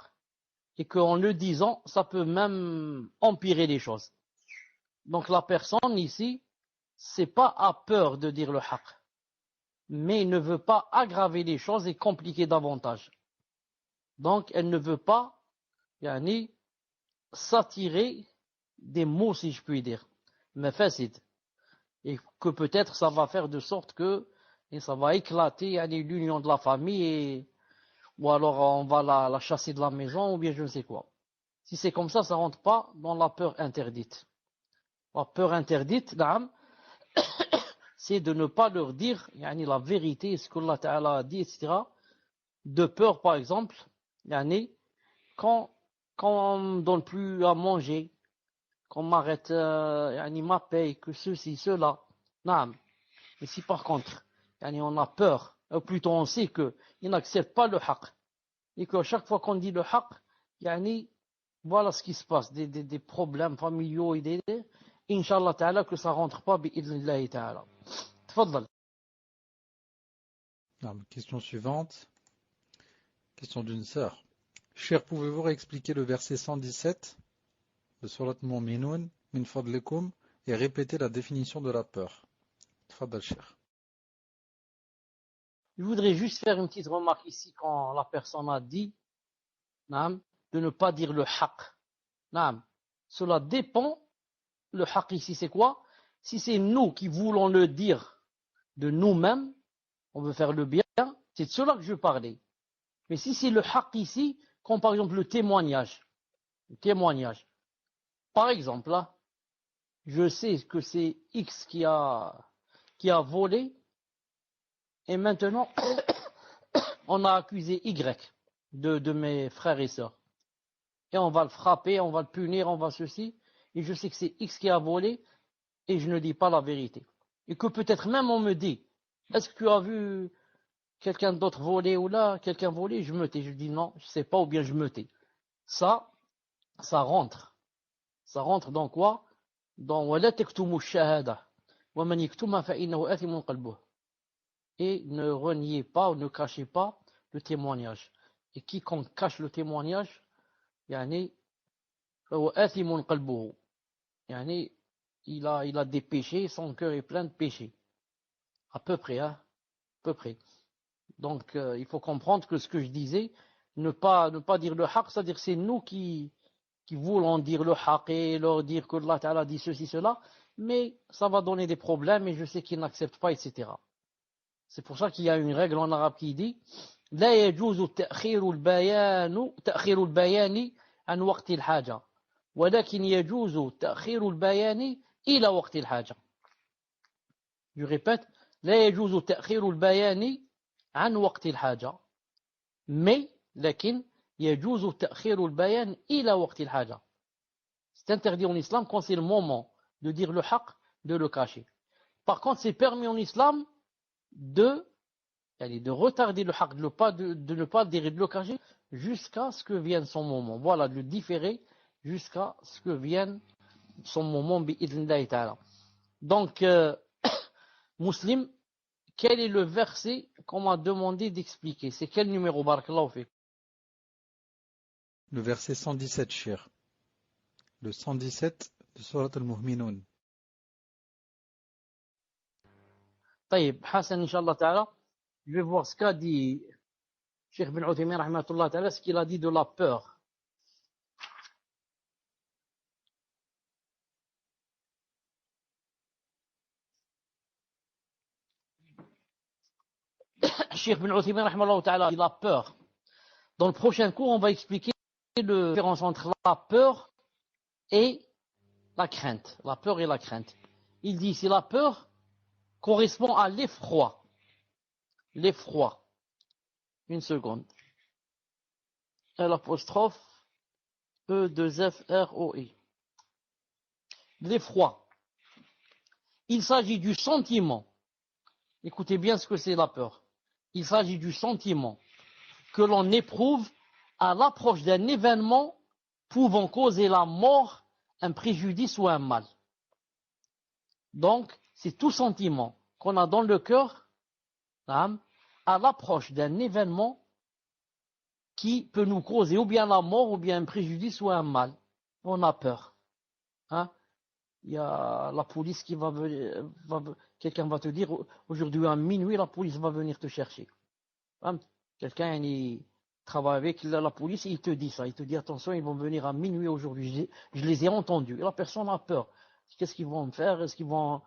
et qu'en le disant, ça peut même empirer les choses. Donc la personne ici, c'est pas à peur de dire le haqq, mais il ne veut pas aggraver les choses et compliquer davantage. Donc elle ne veut pas s'attirer des mots, si je puis dire, mais facile. Et que peut-être ça va faire de sorte que ça va éclater l'union de la famille ou alors on va la chasser de la maison ou bien je ne sais quoi. Si c'est comme ça rentre pas dans la peur interdite. La peur interdite, c'est de ne pas leur dire la vérité, ce que Allah Ta'ala a dit, etc. De peur, par exemple, quand on ne donne plus à manger, qu'on m'arrête ma paye, que ceci, cela. Mais si par contre, on a peur, ou plutôt on sait qu'ils n'acceptent pas le haqq, et qu'à chaque fois qu'on dit le haqq, voilà ce qui se passe, des problèmes familiaux et Inch'Allah ta'ala que ça rentre pas, bi'idhnillahi ta'ala. Tfaddal. Question suivante. Question d'une sœur. Cher, pouvez-vous réexpliquer le verset 117 de Surat Mu'minun, min fadlikum, et répéter la définition de la peur? Tfaddal, cher. Je voudrais juste faire une petite remarque ici quand la personne a dit de ne pas dire le haqq. Cela dépend, le haqq ici c'est quoi? Si c'est nous qui voulons le dire de nous-mêmes, on veut faire le bien, c'est de cela que je parlais. Mais si c'est le haqq ici, comme par exemple le témoignage. Par exemple, là, je sais que c'est X qui a volé, et maintenant, on a accusé Y de mes frères et sœurs. Et on va le frapper, on va le punir, on va ceci. Et je sais que c'est X qui a volé, et je ne dis pas la vérité. Et que peut-être même on me dit, est-ce que tu as vu quelqu'un d'autre volait ou là, quelqu'un volait, je me tais. Je dis non, je sais pas ou bien je me tais. Ça rentre. Ça rentre dans quoi? Dans ولا تكتموا الشهادة ومن يكتمها فإنه آثم قلبه. Et ne reniez pas ou ne cachez pas le témoignage. Et quiconque cache le témoignage, يعني فهو آثم قلبه. يعني il a des péchés, son cœur est plein de péchés. À peu près, hein, à peu près. Donc, il faut comprendre que ce que je disais, ne pas dire le haq, c'est-à-dire c'est nous qui voulons dire le haq et leur dire que Allah Ta'ala dit ceci, cela, mais ça va donner des problèmes et je sais qu'ils n'acceptent pas, etc. C'est pour ça qu'il y a une règle en arabe qui dit لا يجوز تأخير البيان عن وقت الحاجة ولكن يجوز تأخير البيان إلى وقت الحاجة. Je répète, لا يجوز تأخير البيان عن وقت الحاجة mais لكن يجوز تأخير البيان إلى وقت الحاجة. C'est interdit en islam quand c'est le moment de dire le haq, de le cacher. Par contre, c'est permis en islam de retarder le haq, de ne pas le dire et de le cacher jusqu'à ce que vienne son moment. Voilà, de le différer jusqu'à ce que vienne son moment bi'idhnillahi ta'ala. Donc, Muslim, quel est le verset qu'on m'a demandé d'expliquer? C'est quel numéro, barakallahu fik? Le verset 117, cher. Le 117 de Surat al-Mu'minun. طيب حسن إن شاء الله تعالى. Je vais voir ce qu'a dit Cheikh bin Uthaymin rahmatullah ta'ala, ce qu'il a dit de la peur. Cheikh bin Uthaymin rahmatullah ta'ala, il a peur. Dans le prochain cours, on va expliquer la différence entre la peur et la crainte. La peur et la crainte. Il dit ici la peur correspond à l'effroi. L'effroi. Une seconde. L'apostrophe E2FROI. L'effroi. Il s'agit du sentiment. Écoutez bien ce que c'est la peur. Il s'agit du sentiment que l'on éprouve à l'approche d'un événement pouvant causer la mort, un préjudice ou un mal. Donc, c'est tout sentiment qu'on a dans le cœur à l'approche d'un événement qui peut nous causer ou bien la mort, ou bien un préjudice ou un mal. On a peur. Hein? Il y a la police qui va venir, quelqu'un va te dire, aujourd'hui à minuit, la police va venir te chercher. Hein? Quelqu'un il travaille avec la police, il te dit ça. Il te dit, attention, ils vont venir à minuit aujourd'hui. Je les ai entendus. Et la personne a peur. Qu'est-ce qu'ils vont me faire? Est-ce qu'ils vont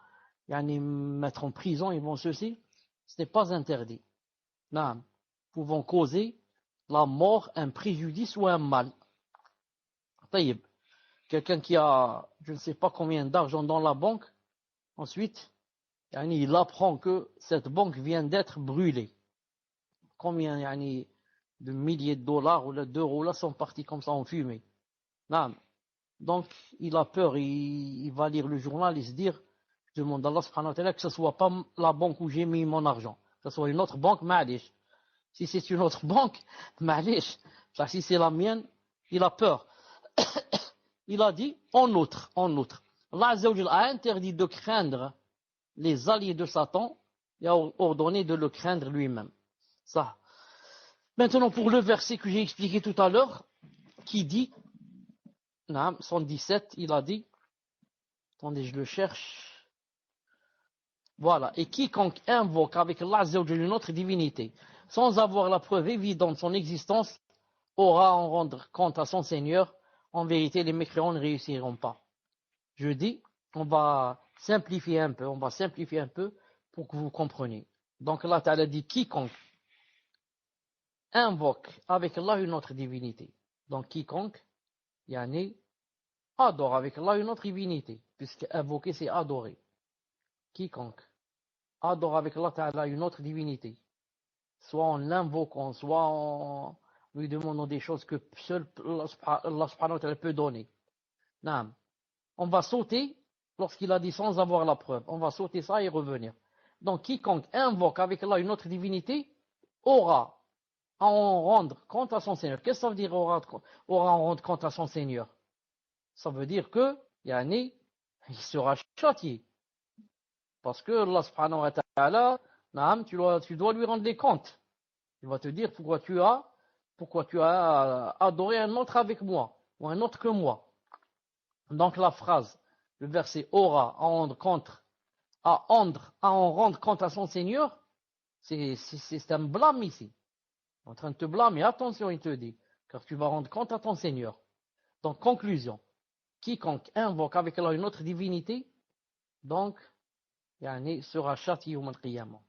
me mettre en prison? Ils vont ceci? Ce n'est pas interdit. Non. Pouvant causer la mort, un préjudice ou un mal. Taïb. Quelqu'un qui a, je ne sais pas combien d'argent dans la banque, ensuite, il apprend que cette banque vient d'être brûlée. Combien de milliers de dollars ou d'euros là sont partis comme ça en fumée. Non. Donc, il a peur, il va lire le journal et se dire, je demande à Allah subhanahu wa ta'ala que ce ne soit pas la banque où j'ai mis mon argent, que ce soit une autre banque, ma'alish. Si c'est une autre banque, ma'alish. Si c'est la mienne, il a peur. Il a dit, en outre, Allah Azza wa Jalla a interdit de craindre les alliés de Satan et a ordonné de le craindre lui-même. Ça. Maintenant, pour le verset que j'ai expliqué tout à l'heure, qui dit, 117, il a dit, attendez, je le cherche. Voilà. Et quiconque invoque avec Allah Azza wa Jalla une autre divinité, sans avoir la preuve évidente de son existence, aura à en rendre compte à son Seigneur. En vérité, les mécréants ne réussiront pas. Je dis, on va simplifier un peu pour que vous compreniez. Donc Allah Ta'ala dit quiconque invoque avec Allah une autre divinité. Donc quiconque, adore avec Allah une autre divinité, puisque invoquer c'est adorer. Quiconque adore avec Allah Ta'ala une autre divinité, soit en l'invoquant, soit en lui demandant des choses que seul Allah subhanahu wa ta'ala peut donner. Non. On va sauter, lorsqu'il a dit sans avoir la preuve, on va sauter ça et revenir. Donc quiconque invoque avec Allah une autre divinité, aura à en rendre compte à son Seigneur. Qu'est-ce que ça veut dire aura à en rendre compte à son Seigneur? Ça veut dire que, yani, il sera châtié. Parce que Allah subhanahu wa ta'ala, tu dois lui rendre des comptes. Il va te dire pourquoi tu as adoré un autre avec moi, ou un autre que moi. Donc la phrase, le verset aura à en rendre compte à son Seigneur, c'est un blâme ici. En train de te blâmer, attention, il te dit, car tu vas rendre compte à ton Seigneur. Donc conclusion, quiconque invoque avec Allah une autre divinité, donc, sera châtié au qiyamah.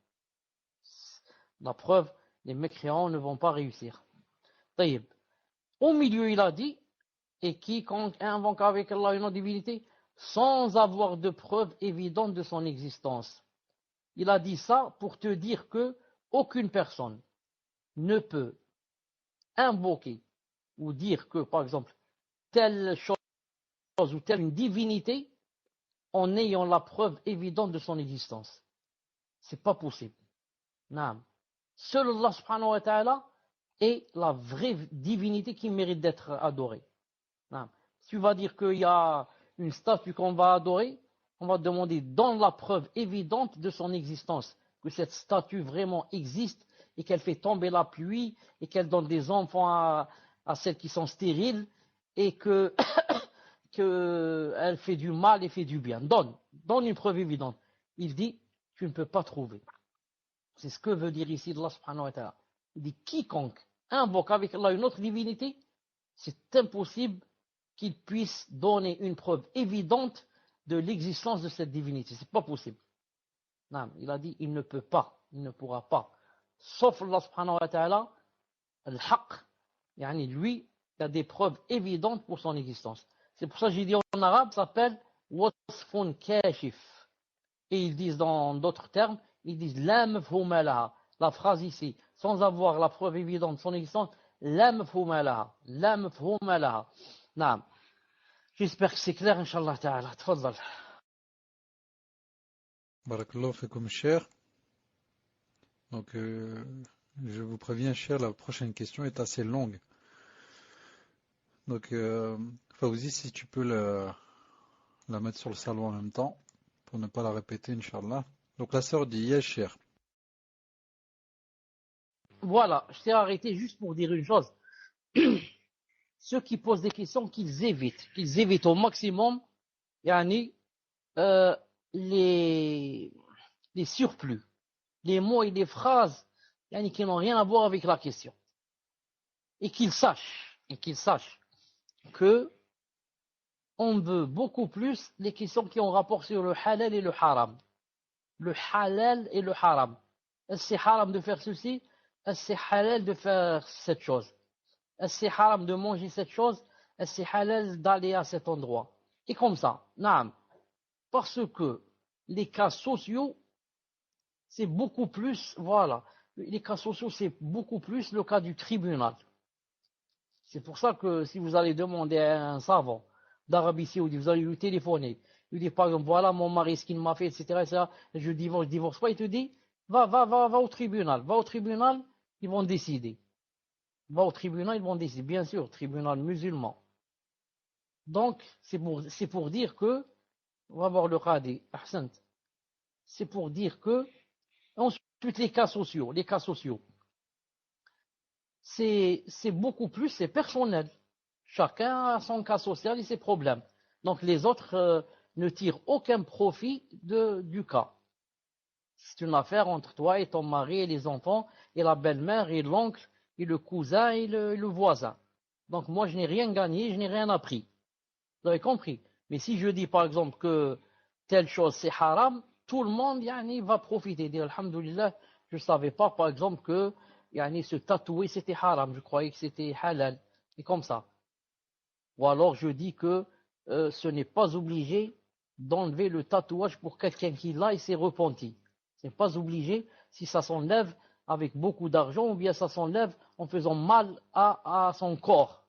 La preuve, les mécréants ne vont pas réussir. Taïb. Au milieu, il a dit, et quiconque invoque avec Allah une autre divinité, sans avoir de preuve évidente de son existence. Il a dit ça pour te dire que aucune personne ne peut invoquer ou dire que, par exemple, telle chose ou telle une divinité en ayant la preuve évidente de son existence. C'est pas possible. Non. Seul Allah subhanahu wa ta'ala est la vraie divinité qui mérite d'être adorée. Non. Si tu vas dire qu'il y a une statue qu'on va adorer, on va demander dans la preuve évidente de son existence, que cette statue vraiment existe et qu'elle fait tomber la pluie et qu'elle donne des enfants à celles qui sont stériles et que qu'elle fait du mal et fait du bien. Donne une preuve évidente. Il dit, tu ne peux pas trouver. C'est ce que veut dire ici Allah subhanahu wa ta'ala. Il dit, quiconque invoque avec Allah une autre divinité, c'est impossible qu'il puisse donner une preuve évidente de l'existence de cette divinité. C'est pas possible. Non, il a dit, il ne peut pas, il ne pourra pas. Sauf Allah subhanahu wa ta'ala, al-haq, lui, il a des preuves évidentes pour son existence. C'est pour ça que j'ai dit en arabe, ça s'appelle wasfun kashif. Et ils disent dans d'autres termes, ils disent la mafhuma laha. La phrase ici, sans avoir la preuve évidente de son existence, la mafhuma laha. La mafhuma laha. Naam. J'espère que c'est clair, Inch'Allah ta'ala. Tfaddal. Barakallahu fikum, cher. Donc, je vous préviens, cher, la prochaine question est assez longue. Donc, Fawzi, si tu peux la mettre sur le salon en même temps, pour ne pas la répéter, Inch'Allah. Donc, la sœur dit, yes, cher. Voilà, je t'ai arrêté juste pour dire une chose. Ceux qui posent des questions, qu'ils évitent au maximum, yani, les surplus, les mots et les phrases qui n'ont rien à voir avec la question. Et qu'ils sachent que on veut beaucoup plus les questions qui ont rapport sur le halal et le haram. Le halal et le haram. Est-ce que c'est haram de faire ceci? Est-ce que c'est halal de faire cette chose? Est-ce que c'est haram de manger cette chose? Est-ce que c'est halal d'aller à cet endroit? Et comme ça, naam. Parce que les cas sociaux, c'est beaucoup plus, voilà, les cas sociaux, c'est beaucoup plus le cas du tribunal. C'est pour ça que si vous allez demander à un savant d'Arabie Saoudite, vous allez lui téléphoner, lui dire par exemple, voilà mon mari, ce qu'il m'a fait, etc., je divorce pas, il te dit, va au tribunal, ils vont décider. Va au tribunal, ils vont décider, bien sûr, tribunal musulman. Donc, c'est pour dire que, on va voir le qadi, ahsant, c'est pour dire que, ensuite les cas sociaux, c'est beaucoup plus, c'est personnel. Chacun a son cas social et ses problèmes. Donc les autres ne tirent aucun profit du cas. C'est une affaire entre toi et ton mari et les enfants et la belle-mère et l'oncle et le cousin et le voisin. Donc moi je n'ai rien gagné, je n'ai rien appris. Vous avez compris? Mais si je dis par exemple que telle chose c'est haram, tout le monde va profiter. Dire alhamdoulilah, je ne savais pas par exemple que se tatouer c'était haram, je croyais que c'était halal. Et comme ça. Ou alors je dis que ce n'est pas obligé d'enlever le tatouage pour quelqu'un qui l'a et s'est repenti. Ce n'est pas obligé si ça s'enlève avec beaucoup d'argent ou bien ça s'enlève en faisant mal à son corps.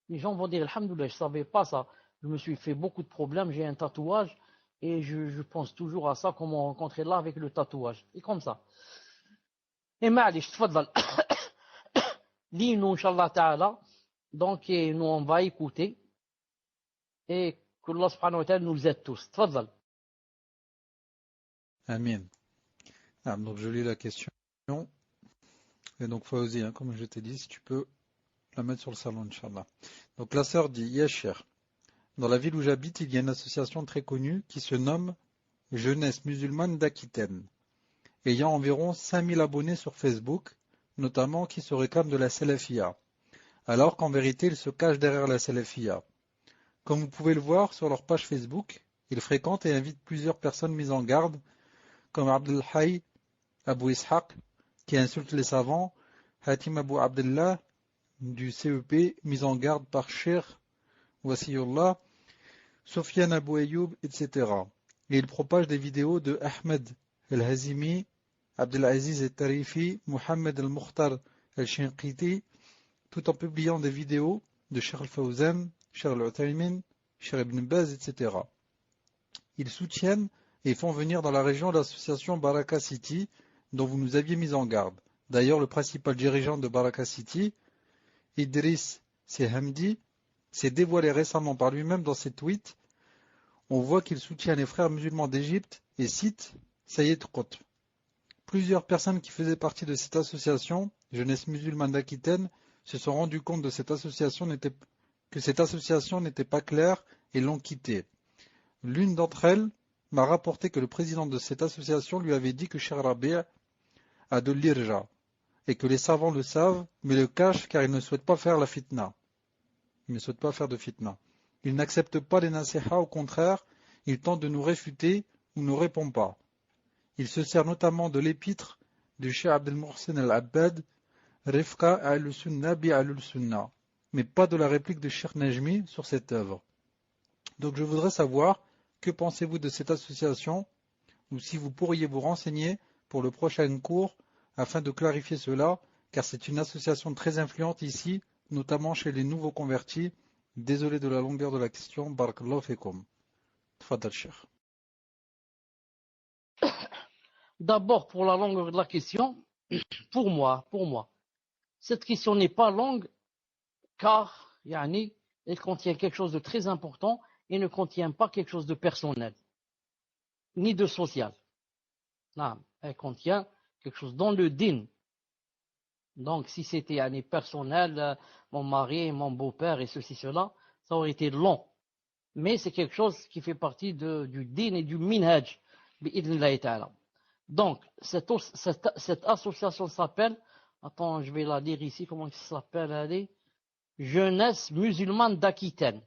Les gens vont dire alhamdoulilah, je ne savais pas ça. Je me suis fait beaucoup de problèmes, j'ai un tatouage et je pense toujours à ça, comment rencontrer là avec le tatouage. Et comme ça. Et معلش تفضل. Dis-nous, Inch'Allah Ta'ala. Donc, et nous, on va écouter. Et que Allah subhanahu wa ta'ala nous aide tous. تفضل. Amin. Ah, donc je lis la question. Et donc Fawzi, hein, comme je t'ai dit, si tu peux la mettre sur le salon, Inch'Allah. Donc la sœur dit, Yasher, dans la ville où j'habite, il y a une association très connue qui se nomme Jeunesse musulmane d'Aquitaine, ayant environ 5000 abonnés sur Facebook, notamment qui se réclament de la Salafia, alors qu'en vérité ils se cachent derrière la Salafia. Comme vous pouvez le voir sur leur page Facebook, ils fréquentent et invitent plusieurs personnes mises en garde, comme Abdel Hayy Abou Ishaq, qui insulte les savants, Hatim Abou Abdullah, du CEP, mis en garde par Cheikh Wasiyullah, Sofiane Abou Ayoub, etc. Et il propage des vidéos de Ahmed El-Hazimi, Abdelaziz El-Tarifi, Mohamed El-Mukhtar El-Shinqiti, tout en publiant des vidéos de Cheikh Al-Fawzan, Cheikh Al-Uthaymin, Cheikh Ibn Baz, etc. Ils soutiennent et font venir dans la région l'association Baraka City, dont vous nous aviez mis en garde. D'ailleurs, le principal dirigeant de Baraka City, Idriss Sehamdi, s'est dévoilé récemment par lui-même dans ses tweets. On voit qu'il soutient les frères musulmans d'Égypte et cite Sayyid Qutb. Plusieurs personnes qui faisaient partie de cette association, Jeunesse musulmane d'Aquitaine, se sont rendues compte que cette association n'était pas claire et l'ont quittée. L'une d'entre elles m'a rapporté que le président de cette association lui avait dit que Cheikh Rabi' a de l'irja, et que les savants le savent, mais le cachent car ils ne souhaitent pas faire la fitna. Ils ne souhaitent pas faire de fitna. Ils n'acceptent pas les nasiha, au contraire, ils tentent de nous réfuter ou ne répondent pas. Il se sert notamment de l'épître du Cheikh Abdel Mohsen al-Abbad, Rifqa al-Sunna bi al-Sunna, mais pas de la réplique de Cheikh Najmi sur cette œuvre. Donc je voudrais savoir, que pensez-vous de cette association, ou si vous pourriez vous renseigner pour le prochain cours afin de clarifier cela, car c'est une association très influente ici, notamment chez les nouveaux convertis. Désolé de la longueur de la question. Barakallahu fikum. Tfadal Cheikh. D'abord, pour la longueur de la question, pour moi, cette question n'est pas longue car, yani, elle contient quelque chose de très important et ne contient pas quelque chose de personnel, ni de social. Non, elle contient quelque chose dans le din. Donc, si c'était année personnel, mon mari, mon beau-père et ceci, cela, ça aurait été long. Mais c'est quelque chose qui fait partie du din et du minhaj. Bi'idhnillahi ta'ala. Donc, cette association s'appelle, attends, je vais la lire ici, comment ça s'appelle, allez, Jeunesse musulmane d'Aquitaine.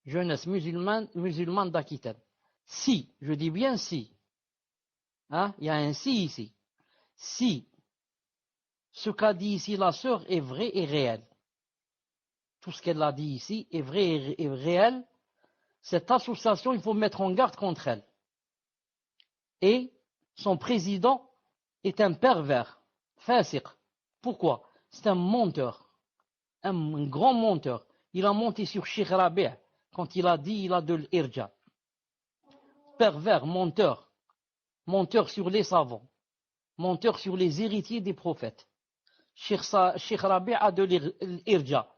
Jeunesse musulmane d'Aquitaine. Si, je dis bien si, hein, il y a un si ici. Si ce qu'a dit ici la sœur est vrai et réel, tout ce qu'elle a dit ici est vrai et réel, cette association, il faut mettre en garde contre elle. Et son président est un pervers, fasiq. Pourquoi? C'est un menteur, un grand menteur. Il a monté sur Cheikh Rabi' quand il a dit il a de l'irja. Pervers, menteur. Menteur sur les savants. Menteur sur les héritiers des prophètes. Cheikh Rabi' a de l'irja.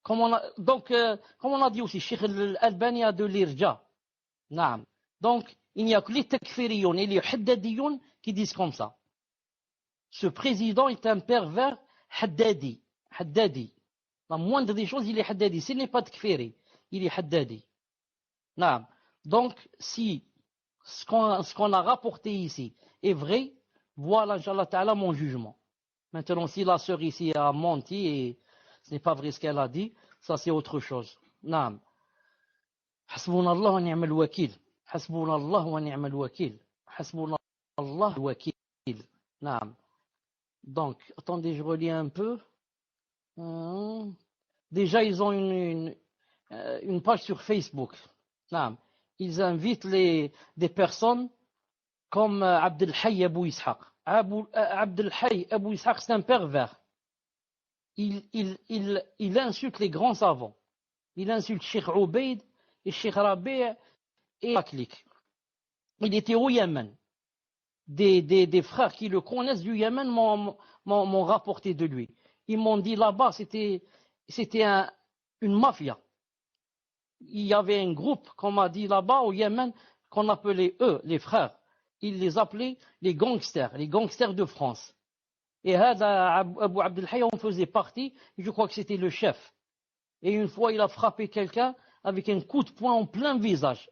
Comme on a dit aussi, Cheikh Al-Albani a de l'irja. Naam. Donc, il n'y a que les takfiriyoun et les haddadiyoun qui disent comme ça. Ce président est un pervers haddadi. Haddadi. La moindre des choses, il est haddadi. Ce n'est pas takfiri, il est haddadi. Naam. Donc, si ce qu'on a rapporté ici est vrai, voilà, Inch'Allah Ta'ala, mon jugement. Maintenant, si la sœur ici a menti et ce n'est pas vrai ce qu'elle a dit, ça c'est autre chose. Naam. Hasbunallah wa ni'mal wakil. Hasbunallah wa ni'mal wakil. Hasbunallah wa wakil. Naam. Donc, attendez, je relis un peu. Déjà, ils ont une page sur Facebook. Naam. Ils invitent des personnes comme Abdel Hayy Abou Ishaq. Abdel Hayy Abou Ishaq, c'est un pervers. Il insulte les grands savants. Il insulte Cheikh Ubaid et Cheikh Rabi' et la clique. Il était au Yémen. des frères qui le connaissent du Yémen m'ont rapporté de lui. Ils m'ont dit là-bas, c'était une mafia. Il y avait un groupe, qu'on m'a dit là-bas au Yémen, qu'on appelait eux, les frères. Ils les appelaient les gangsters de France. Et Abu Abdel Hayy en faisait partie, et je crois que c'était le chef. Et une fois, il a frappé quelqu'un avec un coup de poing en plein visage.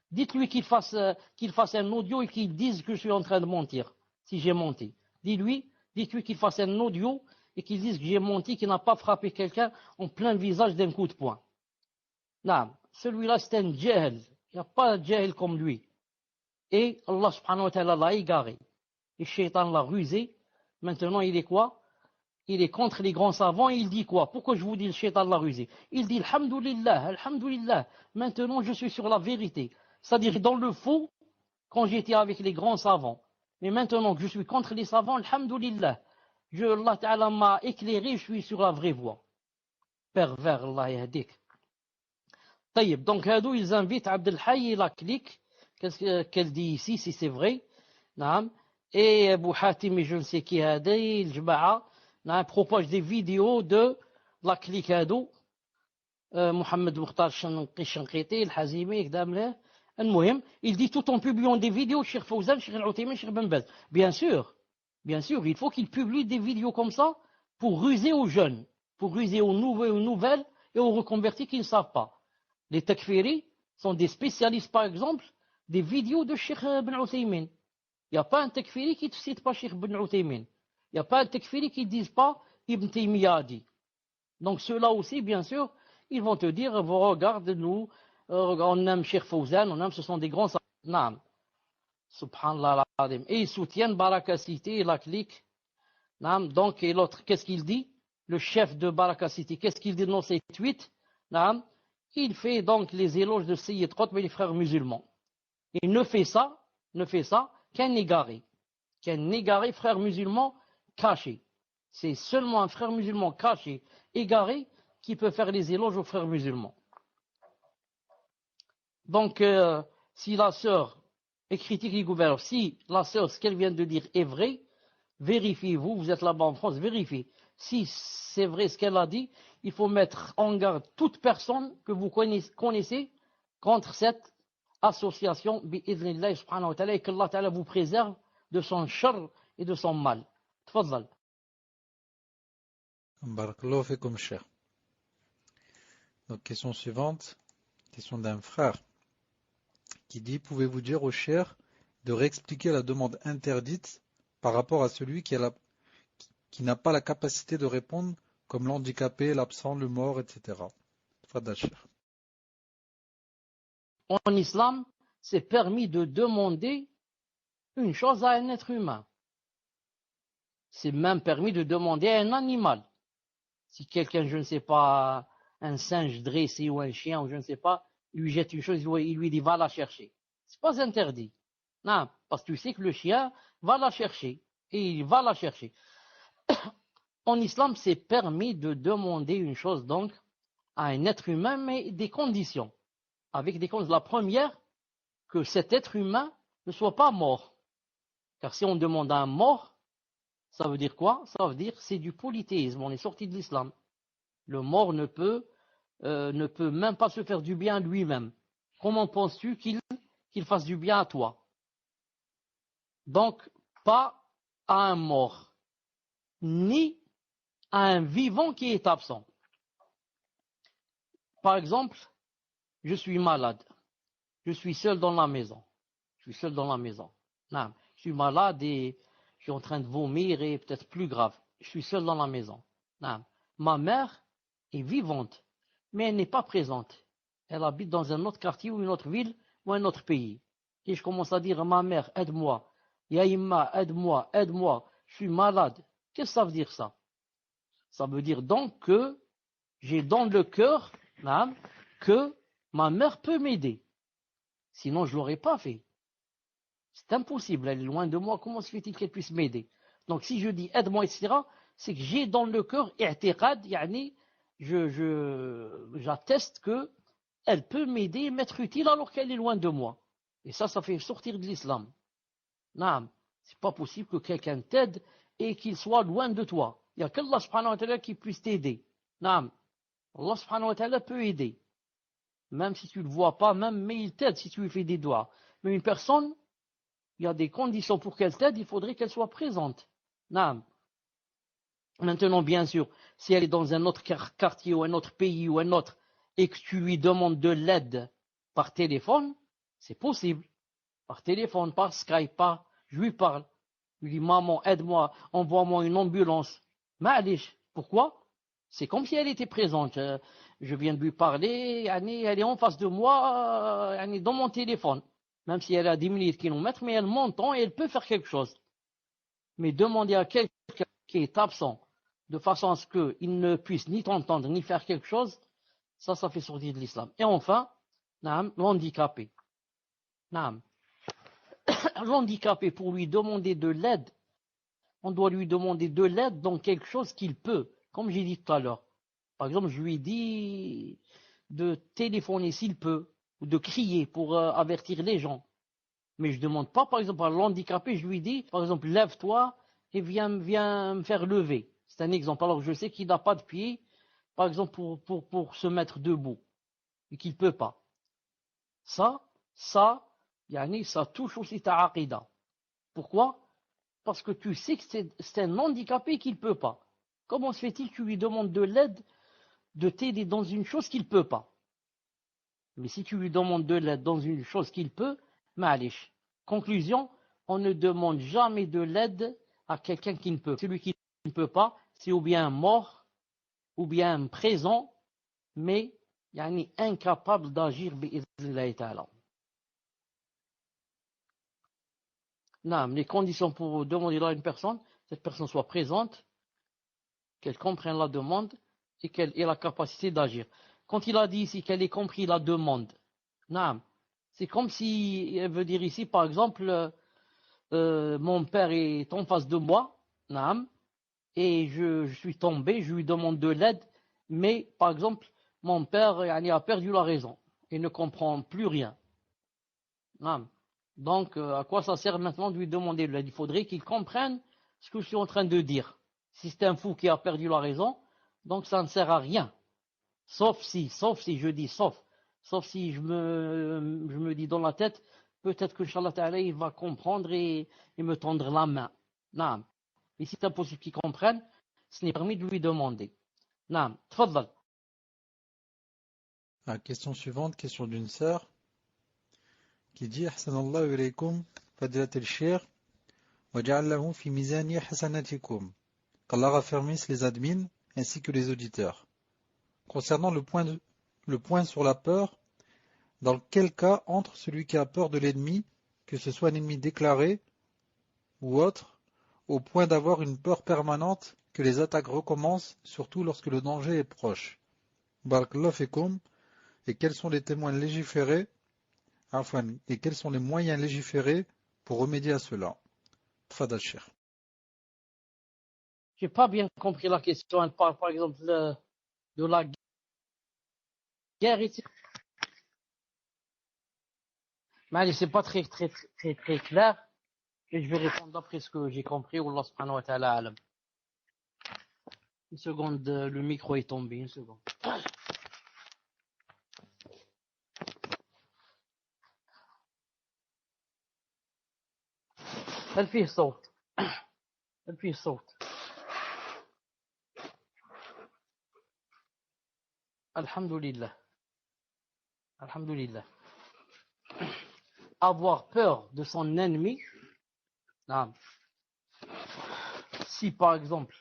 Dites-lui qu'il fasse un audio et qu'il dise que je suis en train de mentir, si j'ai menti. Dites-lui qu'il fasse un audio et qu'il dise que j'ai menti, qu'il n'a pas frappé quelqu'un en plein visage d'un coup de poing. Non, celui-là c'est un djahil. Il n'y a pas de djahil comme lui. Et Allah subhanahu wa ta'ala l'a égaré. Et Shaitan l'a rusé. Maintenant il est quoi? Il est contre les grands savants et il dit quoi? Pourquoi je vous dis le Shaitan l'a rusé? Il dit Alhamdulillah, Alhamdulillah. Maintenant je suis sur la vérité. C'est-à-dire dans le faux, quand j'étais avec les grands savants. Mais maintenant que je suis contre les savants, Alhamdulillah. Allah Ta'ala m'a éclairé, je suis sur la vraie voie. Pervers, Allah yahdik. طيب, donc ils invitent Abdel Hayy et la clique. Qu'est-ce qu'elle dit ici, si c'est vrai? نعم. Et Abu Hatim et je ne sais qui هذا الجماعة propose des vidéos de la clique هذو محمد مختار الشنقيطي الحزيمي كذا ملاه. المهم, il dit tout en publiant des vidéos, Cheikh Fawzan, Cheikh Al-Uthaymin, Cheikh Ben Baz. Bien sûr, il faut qu'il publie des vidéos comme ça pour ruser aux jeunes, pour ruser aux nouvelles et aux reconvertis qui ne savent pas. Les takfiris sont des spécialistes, par exemple, des vidéos de Cheikh Ben Uthaymin. Il n'y a pas un takfiri qui ne cite pas Cheikh Ben Uthaymin. Il n'y a pas un takfiri qui ne dise pas Ibn Taymiyyah a dit. Donc ceux-là aussi, bien sûr, ils vont te dire, regarde-nous, on aime Cheikh Fawzan, on aime, ce sont des grands savants. Naam. Subhanallah al-Azim. Et ils soutiennent Baraka City et la clique. Naam. Donc, et l'autre, qu'est-ce qu'il dit? Le chef de Baraka City, qu'est-ce qu'il dit dans ses tweets? Naam. Il fait donc les éloges de Sayyid Qutb et les frères musulmans. Il ne fait ça qu'un égaré. Frère musulman caché. C'est seulement un frère musulman caché, égaré, qui peut faire les éloges aux frères musulmans. Donc, si la sœur est critique du gouvernement, si la sœur, ce qu'elle vient de dire est vrai, vérifiez, vous êtes là-bas en France, vérifiez. Si c'est vrai ce qu'elle a dit, il faut mettre en garde toute personne que vous connaissez contre cette association, bi'idhnillah subhanahu wa ta'ala, et que Allah ta'ala vous préserve de son char et de son mal. Tfadal. Barakallahu fikum, cher. Donc, question suivante, question d'un frère qui dit, pouvez-vous dire au cher de réexpliquer la demande interdite par rapport à celui qui n'a pas la capacité de répondre, comme l'handicapé, l'absent, le mort, etc. Tfadal, cher. En islam, c'est permis de demander une chose à un être humain. C'est même permis de demander à un animal. Si quelqu'un, je ne sais pas, un singe dressé ou un chien, ou je ne sais pas, il lui jette une chose, il lui dit va la chercher. C'est pas interdit. Non, parce que tu sais que le chien va la chercher. Et il va la chercher. En islam, c'est permis de demander une chose donc à un être humain, mais des conditions. Avec des conditions. La première, que cet être humain ne soit pas mort. Car si on demande à un mort, ça veut dire quoi? Ça veut dire c'est du polythéisme, on est sorti de l'islam. Le mort ne peut même pas se faire du bien lui-même. Comment penses-tu qu'il fasse du bien à toi? Donc, pas à un mort, ni à un vivant qui est absent. Par exemple, je suis malade. Je suis seul dans la maison. Non, je suis malade et je suis en train de vomir et peut-être plus grave. Je suis seul dans la maison. Non. Ma mère est vivante, mais elle n'est pas présente. Elle habite dans un autre quartier ou une autre ville ou un autre pays. Et je commence à dire à ma mère, aide-moi. Yaïma, aide-moi. Je suis malade. Qu'est-ce que ça veut dire ça? Ça veut dire donc que j'ai dans le cœur que ma mère peut m'aider. Sinon, je ne l'aurais pas fait. C'est impossible, elle est loin de moi, comment se fait-il qu'elle puisse m'aider? Donc si je dis aide-moi, etc., c'est que j'ai dans le cœur i'tiqad, yani, j'atteste que elle peut m'aider et m'être utile alors qu'elle est loin de moi. Et ça fait sortir de l'islam. Naam. C'est pas possible que quelqu'un t'aide et qu'il soit loin de toi. Il n'y a qu'Allah subhanahu wa ta'ala qui puisse t'aider. Naam. Allah subhanahu wa ta'ala peut aider. Même si tu ne le vois pas, mais il t'aide si tu lui fais des doigts. Mais une personne, il y a des conditions pour qu'elle t'aide, il faudrait qu'elle soit présente. Naam. Maintenant, bien sûr, si elle est dans un autre quartier ou un autre pays ou un autre, et que tu lui demandes de l'aide par téléphone, c'est possible. Par téléphone, par Skype, je lui parle. Je lui dis, maman, aide-moi, envoie-moi une ambulance. Ma'alish. Pourquoi? C'est comme si elle était présente. Je viens de lui parler, elle est en face de moi, elle est dans mon téléphone. Même si elle a 10 000 kilomètres, mais elle m'entend et elle peut faire quelque chose. Mais demander à quelqu'un qui est absent, de façon à ce qu'il ne puisse ni t'entendre, ni faire quelque chose, ça fait sortir de l'islam. Et enfin, l'handicapé. L'handicapé, pour lui demander de l'aide, on doit lui demander de l'aide dans quelque chose qu'il peut, comme j'ai dit tout à l'heure. Par exemple, je lui dis de téléphoner s'il peut, ou de crier pour avertir les gens. Mais je ne demande pas, par exemple, à l'handicapé, je lui dis, par exemple, lève-toi et viens me faire lever. C'est un exemple. Alors je sais qu'il n'a pas de pied, par exemple, pour se mettre debout, et qu'il ne peut pas. Ça touche aussi ta aqida. Pourquoi? Parce que tu sais que c'est un handicapé qu'il ne peut pas. Comment se fait-il que tu lui demandes de l'aide, de t'aider dans une chose qu'il ne peut pas? Mais si tu lui demandes de l'aide dans une chose qu'il peut, ma'alish. Conclusion, on ne demande jamais de l'aide à quelqu'un qui ne peut. Celui qui ne peut pas, c'est ou bien mort, ou bien présent, mais incapable d'agir bi'idhnillahi ta'ala. Les conditions pour demander à une personne, cette personne soit présente, qu'elle comprenne la demande et qu'elle ait la capacité d'agir. Quand il a dit ici qu'elle ait compris la demande, c'est comme si elle veut dire ici, par exemple, mon père est en face de moi, et je suis tombé, je lui demande de l'aide, mais par exemple, mon père a perdu la raison et ne comprend plus rien. Donc, à quoi ça sert maintenant de lui demander de l'aide? Il faudrait qu'il comprenne ce que je suis en train de dire. Si c'est un fou qui a perdu la raison, donc ça ne sert à rien. Sauf si je me dis dans la tête, peut-être que Inch'Allah Ta'ala, il va comprendre et me tendre la main. Mais si c'est impossible qu'il comprenne, ce n'est permis de lui demander. Tfaddal. La question suivante, question d'une sœur, qui dit Ahsanallahu ilaykum, fadilat al-Cheikh, wa ja'allahu fi mizani hasanatikum. Qu'Allah raffermisse les admins ainsi que les auditeurs. Concernant le point sur la peur, dans quel cas entre celui qui a peur de l'ennemi, que ce soit un ennemi déclaré ou autre, au point d'avoir une peur permanente que les attaques recommencent, surtout lorsque le danger est proche. Barakallahu fikum. Et quels sont les témoins légiférés, et quels sont les moyens légiférés pour remédier à cela? Tfadal Cheikh. J'ai pas bien compris la question. Elle parle par exemple de la guerre ici. Mais c'est pas très clair. Et je vais répondre d'après ce que j'ai compris. Allah subhanahu wa ta'ala alam. Une seconde, le micro est tombé. Une seconde. هل فيه صوت؟ هل فيه صوت؟ Alhamdulillah. Alhamdulillah. Avoir peur de son ennemi. Si par exemple,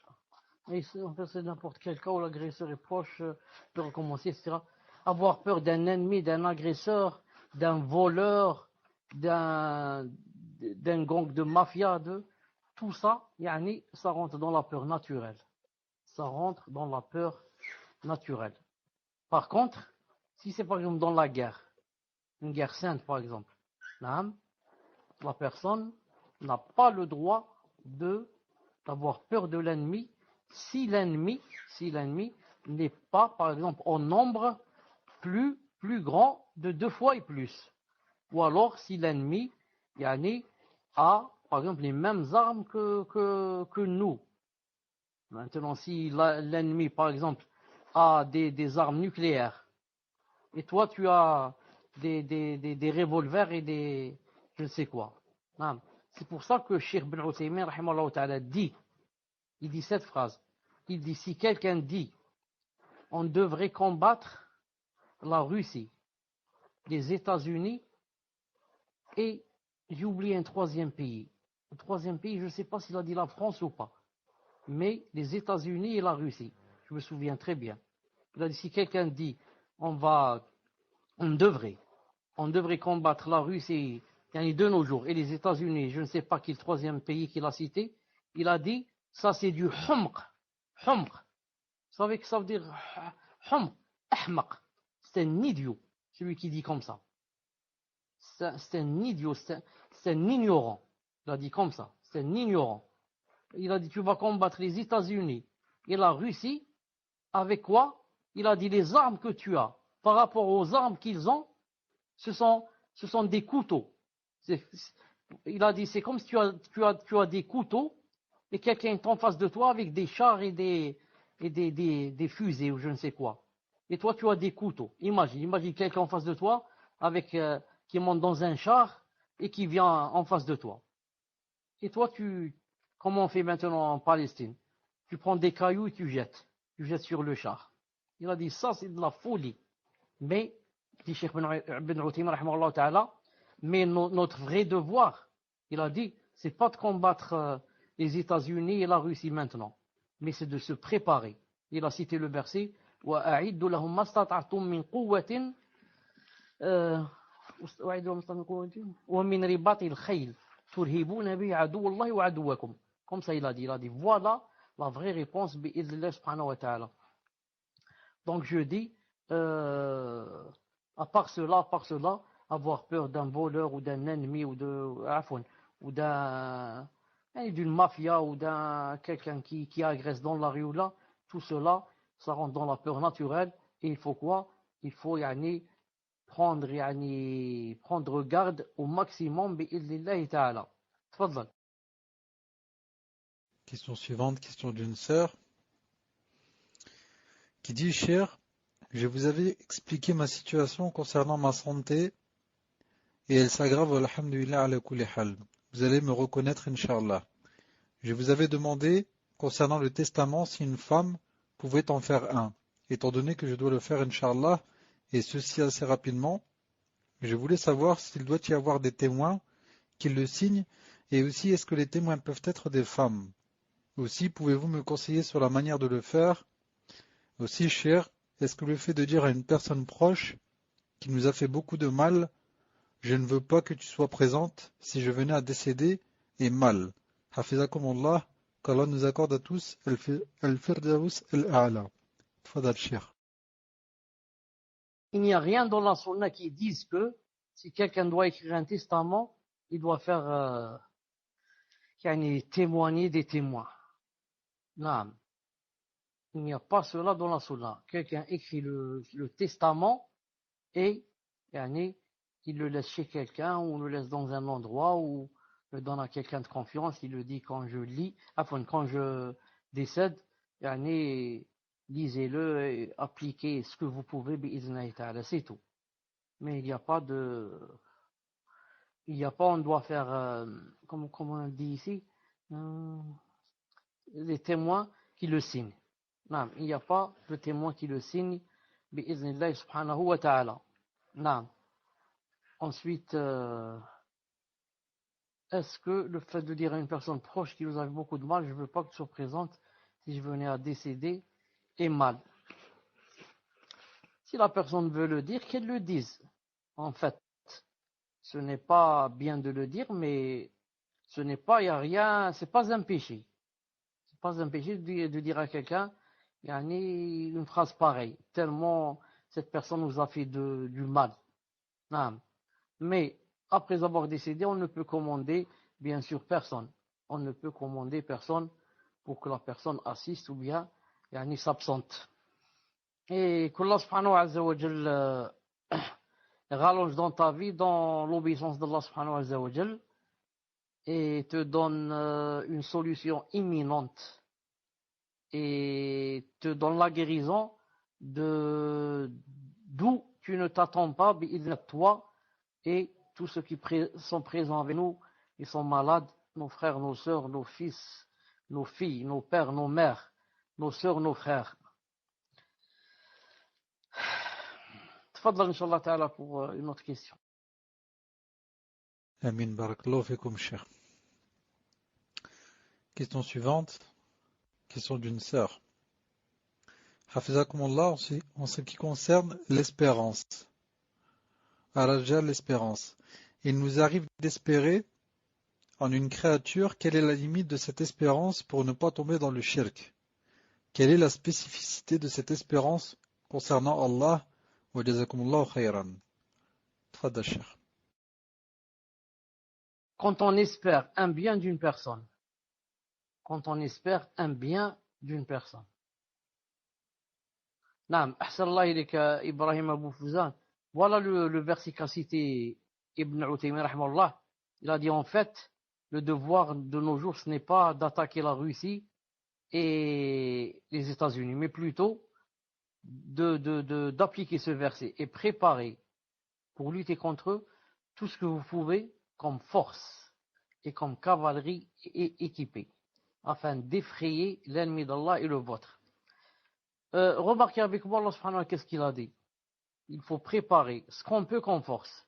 c'est n'importe quel cas où l'agresseur est proche, peut recommencer, etc. Avoir peur d'un ennemi, d'un agresseur, d'un voleur, d'un gang de mafia, tout ça, ça rentre dans la peur naturelle. Ça rentre dans la peur naturelle. Par contre, si c'est par exemple dans la guerre, une guerre sainte par exemple, la personne n'a pas le droit d'avoir peur de l'ennemi si l'ennemi n'est pas par exemple en nombre plus grand de 2 fois et plus, ou alors si l'ennemi a par exemple, les mêmes armes que nous. Maintenant, si l'ennemi, par exemple, a des armes nucléaires, et toi, tu as des revolvers et des je ne sais quoi. C'est pour ça que Cheikh Ben Uthaymin, rahimahullah ta'ala, il dit cette phrase. Il dit, si quelqu'un dit, on devrait combattre la Russie, les États-Unis, et j'ai oublié un troisième pays. Le troisième pays, je ne sais pas s'il a dit la France ou pas, mais les États-Unis et la Russie, je me souviens très bien. Il a dit, si quelqu'un dit, on devrait combattre la Russie de nos jours et les États-Unis, je ne sais pas quel troisième pays qu'il a cité, il a dit, ça c'est du humq. Humq. Vous savez que ça veut dire humq, ahmaq. C'est un idiot, celui qui dit comme ça. C'est un idiot, c'est un ignorant. Il a dit comme ça, c'est un ignorant. Il a dit, tu vas combattre les États-Unis et la Russie, avec quoi? Il a dit, les armes que tu as, par rapport aux armes qu'ils ont, ce sont des couteaux. Il a dit, c'est comme si tu as des couteaux et quelqu'un est en face de toi avec des chars et des fusées ou je ne sais quoi. Et toi, tu as des couteaux. Imagine quelqu'un en face de toi avec, qui monte dans un char et qui vient en face de toi. Et toi, comment on fait maintenant en Palestine? Tu prends des cailloux et tu jettes sur le char. Il a dit, ça, c'est de la folie. Mais, dit Cheikh Ben Uthaymin, rahimahullah ta'ala, mais notre vrai devoir, il a dit, c'est pas de combattre les États-Unis et la Russie maintenant, mais c'est de se préparer. Il a cité le verset, وَأَعِدُّ لَهُمْ مَا اسْتَطَعْتُم مِّن قُوَّةٍ وَمِنْ رِبَاطِ الْخَيْلِ تُرْهِبُونَ بِهِ عَدُوَّ اللَّهِ وَعَدُوَّكُمْ. Comme ça, il a dit, voilà la vraie réponse, bi'idhnillah subhanahu wa ta'ala. Donc je dis, à part cela, avoir peur d'un voleur ou d'un ennemi ou d'une mafia ou d'un quelqu'un qui agresse dans la rue ou là, tout cela, ça rentre dans la peur naturelle. Et il faut quoi? Il faut prendre garde au maximum bi'idhnillahi ta'ala. Tfaddal. Question suivante, question d'une sœur qui dit, cher, je vous avais expliqué ma situation concernant ma santé et elle s'aggrave, alhamdulillah ala kulli hal. Vous allez me reconnaître, Inch'Allah. Je vous avais demandé, concernant le testament, si une femme pouvait en faire un. Étant donné que je dois le faire, Inch'Allah, et ceci assez rapidement, je voulais savoir s'il doit y avoir des témoins qui le signent, et aussi est-ce que les témoins peuvent être des femmes. Aussi, pouvez-vous me conseiller sur la manière de le faire? Aussi, cher, est-ce que le fait de dire à une personne proche qui nous a fait beaucoup de mal, je ne veux pas que tu sois présente si je venais à décéder, est mal? Hafizakumullah, qu'Allah nous accorde à tous al-Firdaus al-A'la. Fadal Cheikh. Il n'y a rien dans la sunna qui dise que si quelqu'un doit écrire un testament, il doit faire témoigner des témoins. Non. Il n'y a pas cela dans la sunna. Quelqu'un écrit le testament et il le laisse chez quelqu'un ou le laisse dans un endroit ou le donne à quelqu'un de confiance. Il le dit quand je décède, lisez-le et appliquez ce que vous pouvez, bi'idhnillahi ta'ala, c'est tout. Mais il n'y a pas, on doit faire, comment on dit ici, les témoins qui le signent. Non, il n'y a pas de témoin qui le signe, bi'idhnillah subhanahu wa ta'ala. Non. Ensuite, est-ce que le fait de dire à une personne proche qui nous a fait beaucoup de mal, je ne veux pas que tu sois présente si je venais à décéder, est mal? Si la personne veut le dire, qu'elle le dise. En fait, ce n'est pas bien de le dire, mais il n'y a rien, c'est pas un péché. C'est pas un péché de dire à quelqu'un, une phrase pareille, tellement cette personne nous a fait du mal. Non. Mais après avoir décédé, on ne peut commander, bien sûr, personne. On ne peut commander personne pour que la personne assiste ou bien s'absente. Et qu'Allah subhanahu wa ta'ala rallonge dans ta vie dans l'obéissance d'Allah subhanahu wa ta'ala et te donne une solution imminente et te donne la guérison d'où tu ne t'attends pas, toi et tous ceux qui sont présents avec nous, ils sont malades, nos frères, nos sœurs, nos fils, nos filles, nos pères, nos mères, nos sœurs, nos frères. تفضل إن شاء الله تعالى pour une autre question. Amin barakallahu fikum, cher. Question suivante. Question d'une sœur. Hafizakumullah, en ce qui concerne l'espérance. Al-Rajal, l'espérance. Il nous arrive d'espérer en une créature. Quelle est la limite de cette espérance pour ne pas tomber dans le shirk? Quelle est la spécificité de cette espérance concernant Allah? Wa jazakumullahu khayran. Tfadal, cher. Quand on espère un bien d'une personne, Naam, ahsanallah ilayka Ibrahim Abou Fouzan. Voilà le verset qu'a cité Ibn Uthaymin rahimahullah. Il a dit en fait, le devoir de nos jours, ce n'est pas d'attaquer la Russie et les États-Unis, mais plutôt d'appliquer ce verset et préparer pour lutter contre eux tout ce que vous pouvez comme force et comme cavalerie équipée, afin d'effrayer l'ennemi d'Allah et le vôtre. Remarquez avec moi, Allah subhanahu wa ta'ala, qu'est-ce qu'il a dit? Il faut préparer ce qu'on peut comme force.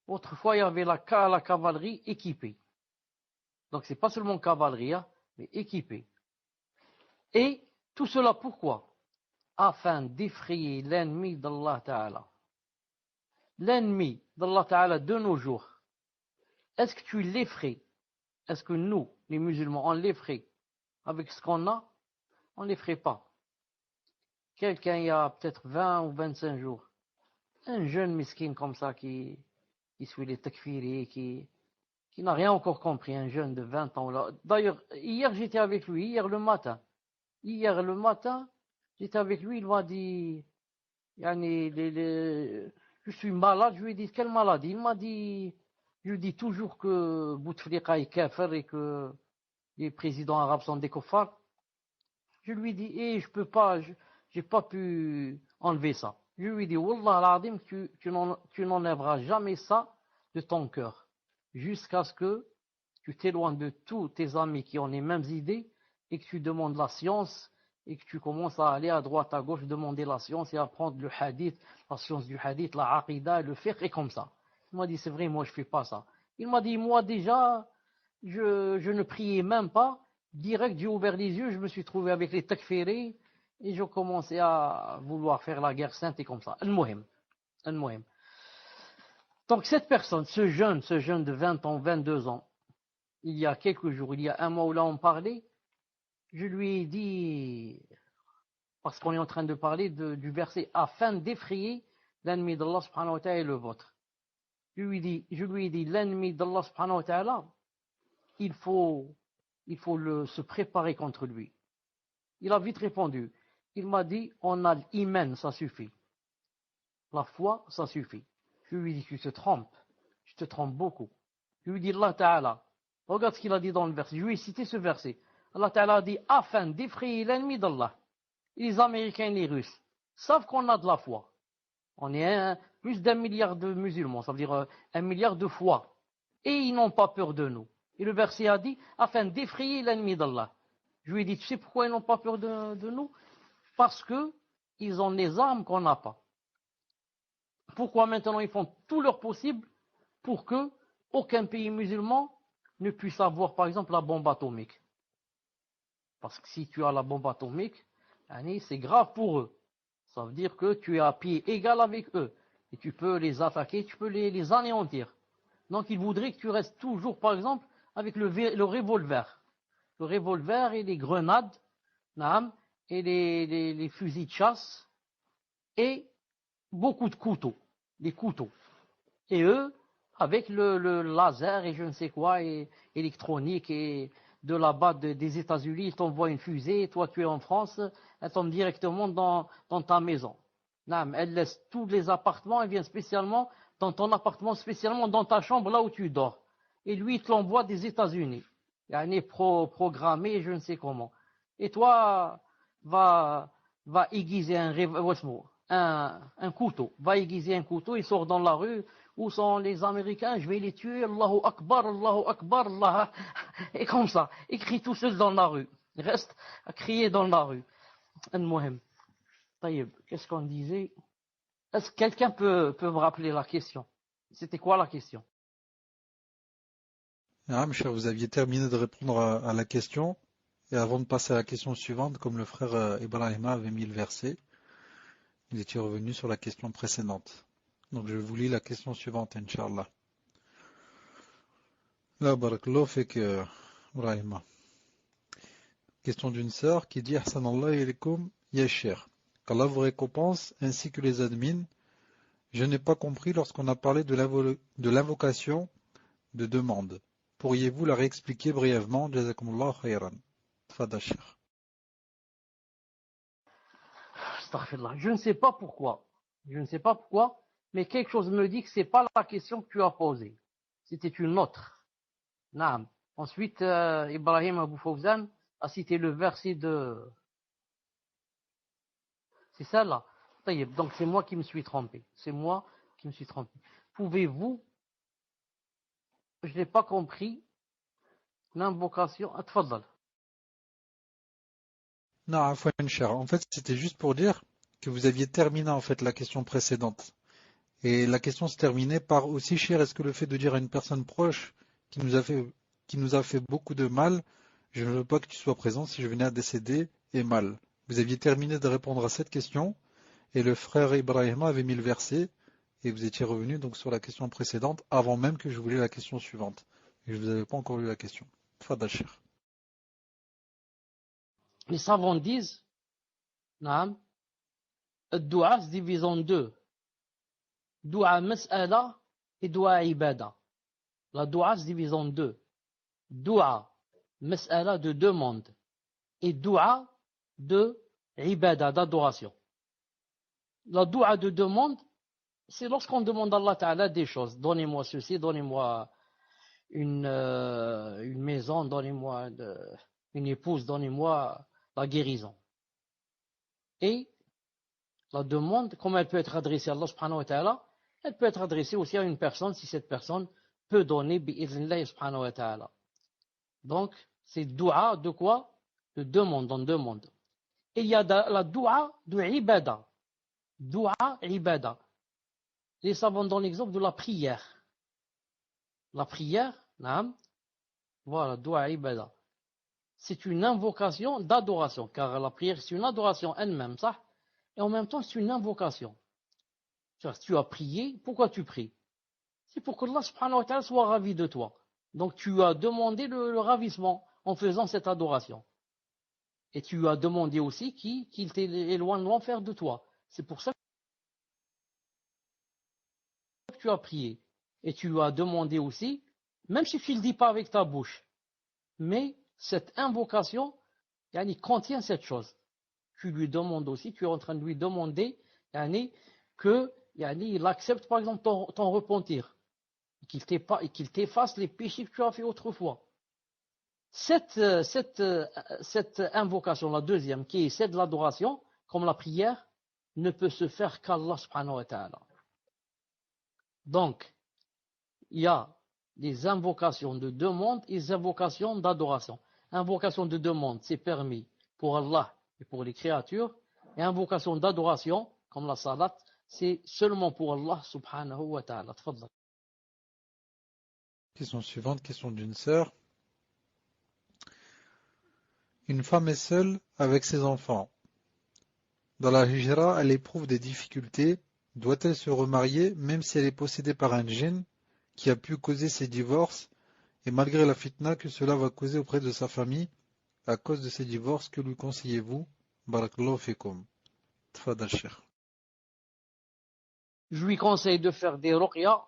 Autrefois, il y avait la cavalerie équipée. Donc, c'est pas seulement cavalerie, hein, mais équipée. Et tout cela, pourquoi? Afin d'effrayer l'ennemi d'Allah Ta'ala. L'ennemi d'Allah Ta'ala de nos jours. Est-ce que tu l'effraies? Est-ce que nous, les musulmans, on l'effraie avec ce qu'on a? On ne l'effraie pas. Quelqu'un, il y a peut-être 20 ou 25 jours, un jeune miskin comme ça qui suit les takfiri, qui n'a rien encore compris, un jeune de 20 ans. D'ailleurs, hier j'étais avec lui, hier le matin, j'étais avec lui, il m'a dit, je suis malade, je lui ai dit, quelle maladie? Il m'a dit, je lui dis toujours que Bouteflika est kafir et que les présidents arabes sont des kuffars. Je lui dis, je peux pas, j'ai pas pu enlever ça. Je lui dis, Wallah al-Adim, tu n'enlèveras jamais ça de ton cœur, jusqu'à ce que tu t'éloignes de tous tes amis qui ont les mêmes idées et que tu demandes la science et que tu commences à aller à droite, à gauche, demander la science et apprendre le hadith, la science du hadith, la aqidah, le fiqh et comme ça. Il m'a dit, c'est vrai, moi je fais pas ça. Il m'a dit, moi déjà, je ne priais même pas. Direct, j'ai ouvert les yeux, je me suis trouvé avec les takfiri et je commençais à vouloir faire la guerre sainte et comme ça. Al-Muhim. Donc cette personne, ce jeune de 20 ans, 22 ans, il y a quelques jours, il y a un mois où là on parlait, je lui ai dit, parce qu'on est en train de parler du verset, afin d'effrayer l'ennemi d'Allah subhanahu wa ta'ala et le vôtre. Je lui ai dit, l'ennemi d'Allah subhanahu wa ta'ala, il faut se préparer contre lui. Il a vite répondu. Il m'a dit, on a l'iman, ça suffit. La foi, ça suffit. Je lui ai dit, tu te trompes beaucoup. Je lui ai dit, Allah Ta'ala, regarde ce qu'il a dit dans le verset. Je lui ai cité ce verset. Allah Ta'ala a dit, afin d'effrayer l'ennemi d'Allah. Les Américains et les Russes savent qu'on a de la foi. On est plus d'1 milliard de musulmans, ça veut dire 1 milliard de foi. Et ils n'ont pas peur de nous. Et le verset a dit, afin d'effrayer l'ennemi d'Allah. Je lui ai dit, tu sais pourquoi ils n'ont pas peur de nous? Parce que ils ont les armes qu'on n'a pas. Pourquoi maintenant ils font tout leur possible pour que aucun pays musulman ne puisse avoir, par exemple, la bombe atomique? Parce que si tu as la bombe atomique, c'est grave pour eux. Ça veut dire que tu es à pied égal avec eux. Et tu peux les attaquer, tu peux les anéantir. Donc ils voudraient que tu restes toujours, par exemple, avec le revolver. Le revolver et les grenades, et les fusils de chasse, et beaucoup de couteaux. Des couteaux. Et eux, avec le laser et je ne sais quoi, et électronique, et de là-bas des États-Unis, ils t'envoient une fusée, et toi tu es en France, elle tombe directement dans ta maison. Elle laisse tous les appartements, elle vient spécialement dans ton appartement, spécialement dans ta chambre, là où tu dors. et lui, il te l'envoie des États-Unis. Il est programmé, je ne sais comment. Et toi, va aiguiser un couteau. Va aiguiser un couteau, il sort dans la rue. Où sont les Américains? Je vais les tuer. Allahu Akbar, Allahu Akbar, Allah. Et comme ça, il crie tout seul dans la rue. Il reste à crier dans la rue. Al-Muhim. Taïb, qu'est-ce qu'on disait? Est-ce que quelqu'un peut me rappeler la question? C'était quoi la question? Ah, cher, vous aviez terminé de répondre à la question. Et avant de passer à la question suivante, comme le frère Ibrahima avait mis le verset, il était revenu sur la question précédente. Donc je vous lis la question suivante, Inch'Allah. Là, barakallahu fik, Ibrahima. Question d'une sœur qui dit Ahsanallah ilaykum ya cher. Qu'Allah vous récompense ainsi que les admins. Je n'ai pas compris lorsqu'on a parlé de l'invocation de demande. Pourriez-vous la réexpliquer brièvement? Jazakumullah khayran. Tfadal cher. Astaghfirullah. Je ne sais pas pourquoi. Je ne sais pas pourquoi, mais quelque chose me dit que c'est pas la question que tu as posée. C'était une autre. Naam. Ensuite, Ibrahim Abou Fawzan a cité le verset de... C'est ça là. Taïeb. Donc c'est moi qui me suis trompé. C'est moi qui me suis trompé. Pouvez-vous... Je n'ai pas compris l'invocation. Tfadal. Non, afwan cher. En fait, c'était juste pour dire que vous aviez terminé en fait la question précédente. Et la question se terminait par aussi cher, est-ce que le fait de dire à une personne proche qui nous a fait beaucoup de mal, je ne veux pas que tu sois présent si je venais à décéder, est mal. Vous aviez terminé de répondre à cette question et le frère Ibrahim avait mis le verset et vous étiez revenu donc sur la question précédente avant même que je voulais la question suivante. Et je vous avais pas encore lu la question. Fadal cher. Les savants disent, naam, le dua se divise en deux. Dua mas'ala et dua ibada. La dua se divise en deux. Dua mas'ala de demande et dua de ibada, d'adoration. La dua de demande, c'est lorsqu'on demande à Allah Ta'ala des choses. Donnez-moi ceci, donnez-moi une maison, donnez-moi une épouse, donnez-moi la guérison. Et la demande, comme elle peut être adressée à Allah Subhanahu wa Ta'ala, elle peut être adressée aussi à une personne si cette personne peut donner bi'idhnillah Subhanahu wa Ta'ala. Donc, c'est dua de quoi? De demande, en demande. Et il y a la dua de ibada. Dua ibada. Les savants donnent l'exemple de la prière. La prière, naam, voilà, dua ibada. C'est une invocation d'adoration, car la prière c'est une adoration elle-même, ça. Et en même temps c'est une invocation. Tu as prié, pourquoi tu pries? C'est pour que Allah subhanahu wa ta'ala soit ravi de toi. Donc tu as demandé le ravissement en faisant cette adoration. Et tu as demandé aussi qu'il t'éloigne l'enfer de toi. C'est pour ça que tu as prié. Et tu as demandé aussi, même si tu ne le dis pas avec ta bouche, mais cette invocation, yani, contient cette chose. Tu lui demandes aussi, tu es en train de lui demander yani, que yani, il accepte par exemple ton repentir, et qu'il t'efface les péchés que tu as fait autrefois. Cette invocation, la deuxième, qui est celle de l'adoration, comme la prière, ne peut se faire qu'Allah subhanahu wa ta'ala. Donc, il y a des invocations de demande et des invocations d'adoration. Invocation de demande, c'est permis pour Allah et pour les créatures. Et invocation d'adoration, comme la salat, c'est seulement pour Allah subhanahu wa ta'ala. Tfadal. Question suivante, question d'une sœur. Une femme est seule avec ses enfants. Dans la hijra, elle éprouve des difficultés. Doit-elle se remarier même si elle est possédée par un djinn qui a pu causer ces divorces et malgré la fitna que cela va causer auprès de sa famille à cause de ces divorces, que lui conseillez-vous? Barakallahu fikum. Tfadal Cheikh. Je lui conseille de faire des ruqya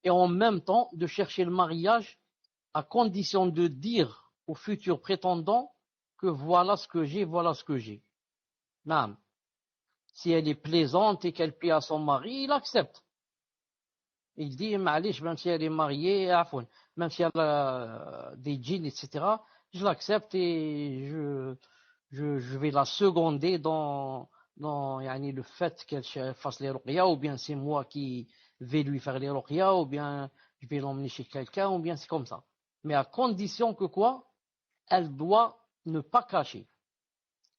et en même temps de chercher le mariage à condition de dire aux futurs prétendants que voilà ce que j'ai, voilà ce que j'ai. Naam. Si elle est plaisante et qu'elle plaît à son mari, il accepte. Il dit, معليش, même si elle est mariée, عفوا, même si elle a des djinns, etc., je l'accepte et je vais la seconder dans yani, le fait qu'elle fasse les ruqya, ou bien c'est moi qui vais lui faire les ruqya, ou bien je vais l'emmener chez quelqu'un, ou bien c'est comme ça. Mais à condition que quoi? Elle doit ne pas cacher.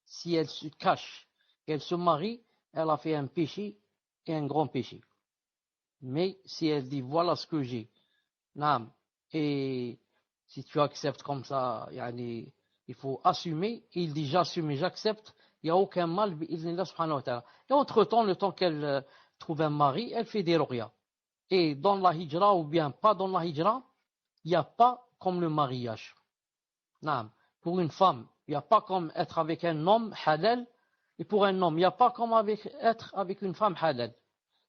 Si elle se cache, qu'elle se marie, elle a fait un péché et un grand péché. Mais si elle dit voilà ce que j'ai, naam, et si tu acceptes comme ça, yani, il faut assumer. Il dit j'assume et j'accepte, il n'y a aucun mal, bi'idhnillah subhanahu wa ta'ala. Et entre-temps, le temps qu'elle trouve un mari, elle fait des ruqya. Et dans la hijra ou bien pas dans la hijra, il n'y a pas comme le mariage. Naam. Pour une femme, il n'y a pas comme être avec un homme halal, et pour un homme, il n'y a pas comme être avec une femme halal.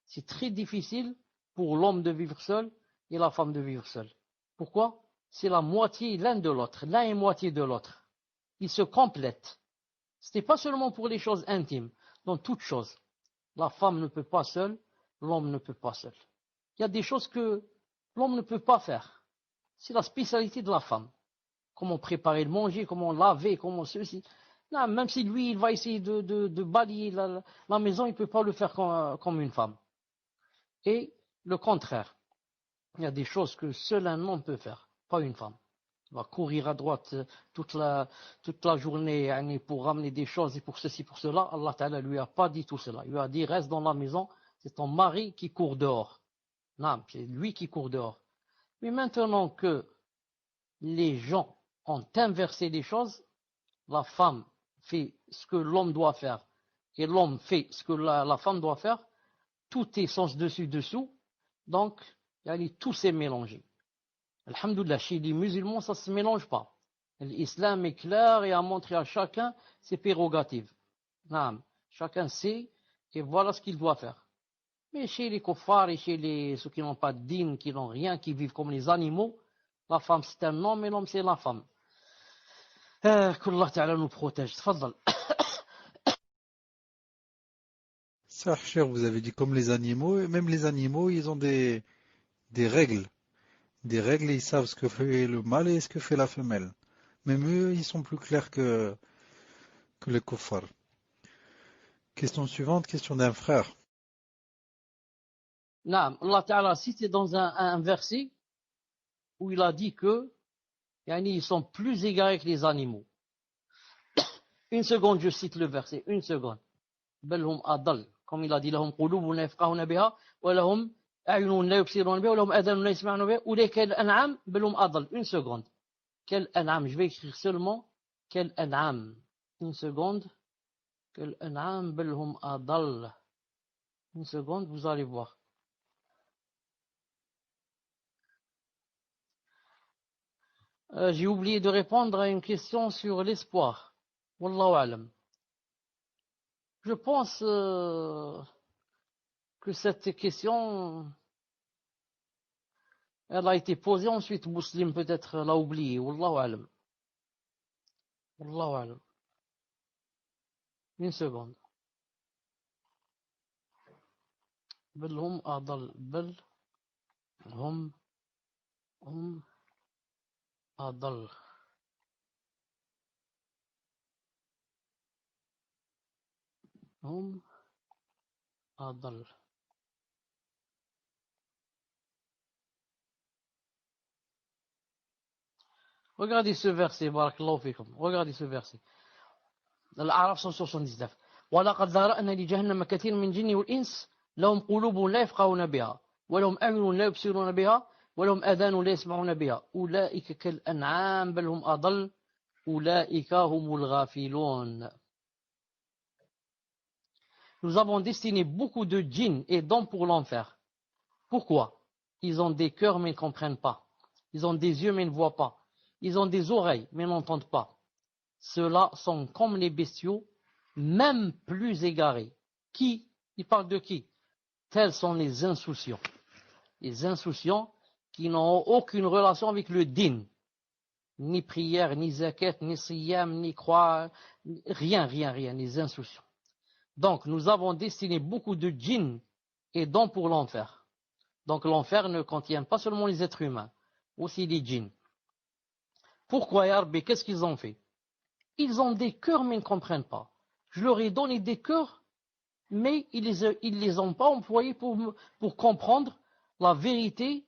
C'est très difficile pour l'homme de vivre seul et la femme de vivre seule. Pourquoi? C'est la moitié l'un de l'autre, l'un est moitié de l'autre. Ils se complètent. Ce n'est pas seulement pour les choses intimes, dans toutes choses. La femme ne peut pas seule, l'homme ne peut pas seul. Il y a des choses que l'homme ne peut pas faire. C'est la spécialité de la femme. Comment préparer le manger, comment laver, comment ceci. Non, même si lui, il va essayer de balayer la maison, il ne peut pas le faire comme une femme. Et le contraire. Il y a des choses que seul un homme peut faire, pas une femme. Il va courir à droite toute la journée pour ramener des choses et pour ceci, pour cela. Allah Ta'ala lui a pas dit tout cela. Il lui a dit reste dans la maison, c'est ton mari qui court dehors. Non, c'est lui qui court dehors. Mais maintenant que les gens ont inversé les choses, la femme fait ce que l'homme doit faire et l'homme fait ce que la femme doit faire, tout est sens dessus-dessous, donc tout s'est mélangé. Alhamdoulilah, chez les musulmans, ça ne se mélange pas. L'islam est clair et a montré à chacun ses prérogatives. Naam, chacun sait et voilà ce qu'il doit faire. Mais chez les kuffars et chez ceux qui n'ont pas de dîn, qui n'ont rien, qui vivent comme les animaux, la femme c'est un homme et l'homme c'est la femme. Qu'Allah Ta'ala nous protège. Tfaddal. Ça, cher, vous avez dit comme les animaux, et même les animaux, ils ont des règles. Des règles, et ils savent ce que fait le mâle et ce que fait la femelle. Même eux, ils sont plus clairs que les kuffars. Question suivante, question d'un frère. Naam, Allah Ta'ala cité dans un verset où il a dit que ils sont plus égarés que les animaux. Une seconde, je cite le verset, une seconde. Belhum adal, comme il a dit, lahum qulubun la yafqahuna biha, wa lahum a'yunun la yubsiruna biha, wa lahum adhanun la yasma'una biha, ulayka al-an'am, belhum adal. Une seconde. Quel an'am? Je vais écrire seulement quel an'am. Une seconde. Quel an'am, belhum adal. Une seconde, vous allez voir. J'ai oublié de répondre à une question sur l'espoir. Wallahu alam. Je pense que cette question, elle a été posée, ensuite Muslim peut-être l'a oubliée. Wallahu alam. Wallahu alam. Une seconde. بل هم أضل بل هم أضل هم أضل. Regardez ce verset, barakallahu fikum. Regardez ce verset. Al-A'raf 179. وَلَقَدْ ذَرَأْنَا لِجَهَنَّمَ كَثِيرًا مِنَ الْجِنِّ وَالْإِنسِ لَهُمْ قُلُوبٌ لَا يَفْقَهُونَ بِهَا وَلَهُمْ أَعْيُنٌ لَا يُبْصِرُونَ بِهَا وَلَهُمْ آذَانٌ لا يسمعون بها أولئك كالأنعام بل هم أضل أولئك هم الغافلون. Nous avons destiné beaucoup de djinns et d'hommes pour l'enfer. Pourquoi? Ils ont des cœurs mais ils ne comprennent pas. Ils ont des yeux mais ils ne voient pas. Ils ont des oreilles mais n'entendent pas. Ceux-là sont comme les bestiaux, même plus égarés. Qui? Il parle de qui? Tels sont les insouciants. Les insouciants qui n'ont aucune relation avec le din. Ni prière, ni zakat, ni siyam, ni croix, rien, les insouciants. Donc, nous avons destiné beaucoup de djinns et dons pour l'enfer. Donc l'enfer ne contient pas seulement les êtres humains, aussi les djinns. Pourquoi, ya Rabbi, qu'est-ce qu'ils ont fait? Ils ont des cœurs mais ils ne comprennent pas. Je leur ai donné des cœurs, mais ils les ont pas employés pour comprendre la vérité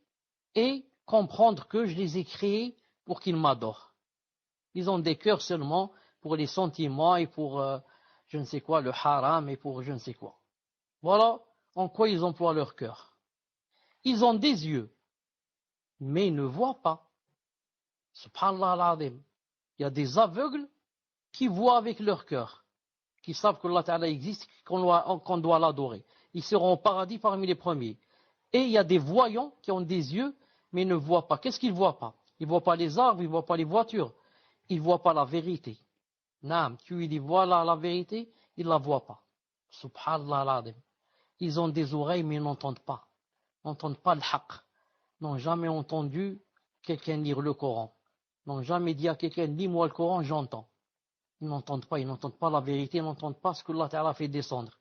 et comprendre que je les ai créés pour qu'ils m'adorent. Ils ont des cœurs seulement pour les sentiments et pour je ne sais quoi, le haram et pour je ne sais quoi. Voilà en quoi ils emploient leur cœur. Ils ont des yeux, mais ils ne voient pas. Subhanallah al-Azim. Il y a des aveugles qui voient avec leur cœur, qui savent que Allah Ta'ala existe, qu'on doit l'adorer. Ils seront au paradis parmi les premiers. Et il y a des voyants qui ont des yeux, mais ne voient pas. Qu'est-ce qu'ils ne voient pas? Ils ne voient pas les arbres, ils ne voient pas les voitures. Ils ne voient pas la vérité. Naam, tu lui dis voilà la vérité, ils ne la voient pas. Subhanallah al-Azim. Ils ont des oreilles, mais ils n'entendent pas. N'entendent pas le haqq. N'ont jamais entendu quelqu'un lire le Coran. N'ont jamais dit à quelqu'un, lis-moi le Coran, j'entends. Ils n'entendent pas la vérité, ils n'entendent pas ce que Allah Ta'ala fait descendre.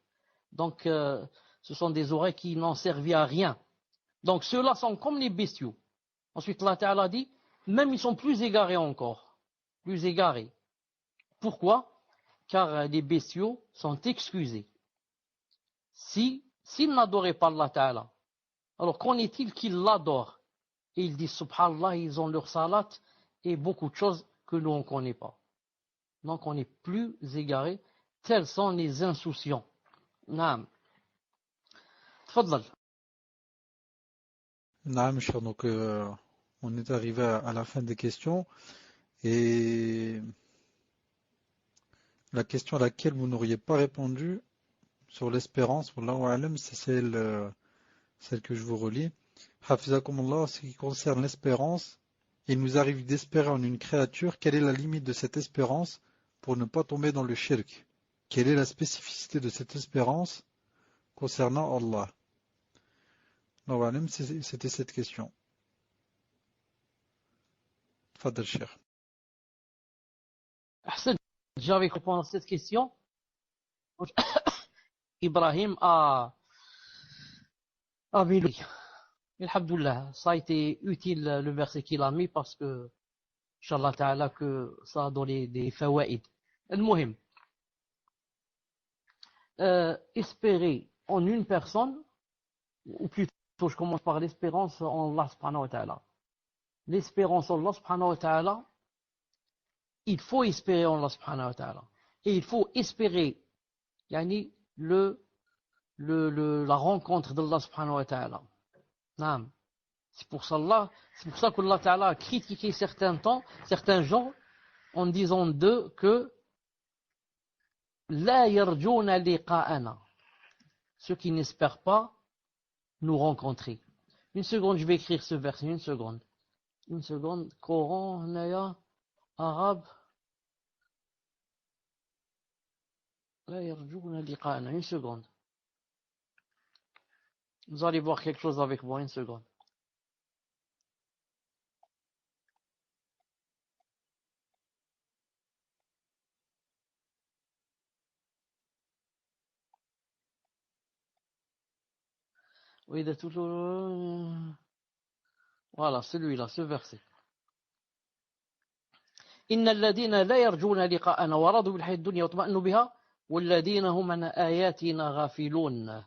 Donc, ce sont des oreilles qui n'ont servi à rien. Donc, ceux-là sont comme les bestiaux. Ensuite, Allah Ta'ala dit, même ils sont plus égarés encore. Plus égarés. Pourquoi? Car les bestiaux sont excusés. S'ils n'adoraient pas Allah Ta'ala, alors qu'en est-il qu'ils l'adorent? Et ils disent, subhanallah, ils ont leur salat et beaucoup de choses que nous on ne connaît pas. Donc on est plus égaré. Tels sont les insouciants. Naam. Tfaddal. Naam, cher, donc on est arrivé à la fin des questions et la question à laquelle vous n'auriez pas répondu sur l'espérance, wallahu a'lam, c'est celle que je vous relis. Hafizakumullah, en ce qui concerne l'espérance, il nous arrive d'espérer en une créature. Quelle est la limite de cette espérance pour ne pas tomber dans le shirk? Quelle est la spécificité de cette espérance concernant Allah? Wallahu a'lam, c'était cette question. Fadal Cheikh. Ahsan. J'avais répondu à cette question. Ibrahim a mis lui. Alhamdulillah, ça a été utile le verset qu'il a mis parce que, Inch'Allah Ta'ala, que ça a donné des fawaïd. Al-Muhim. Espérer en une personne, ou plutôt je commence par l'espérance en Allah subhanahu wa ta'ala. L'espérance en Allah subhanahu wa ta'ala, il faut espérer en Allah subhanahu wa ta'ala. Et il faut espérer yani, la rencontre d'Allah subhanahu wa ta'ala. C'est pour ça que Allah ta'ala a critiqué certains gens en disant d'eux que la yarjuna liqa'ana, ceux qui n'espèrent pas nous rencontrer. Une seconde, je vais écrire ce verset, une seconde, Coran, Naya, arabe, la yarjuna liqa'ana, une seconde. Vous allez voir quelque chose avec moi, une seconde. Oui, de tout le... Voilà, celui-là, ce verset. إن الذين لا يرجون لقاءنا ورضوا بالحياة الدنيا واطمأنوا بها والذين هم عن آياتنا غافلون.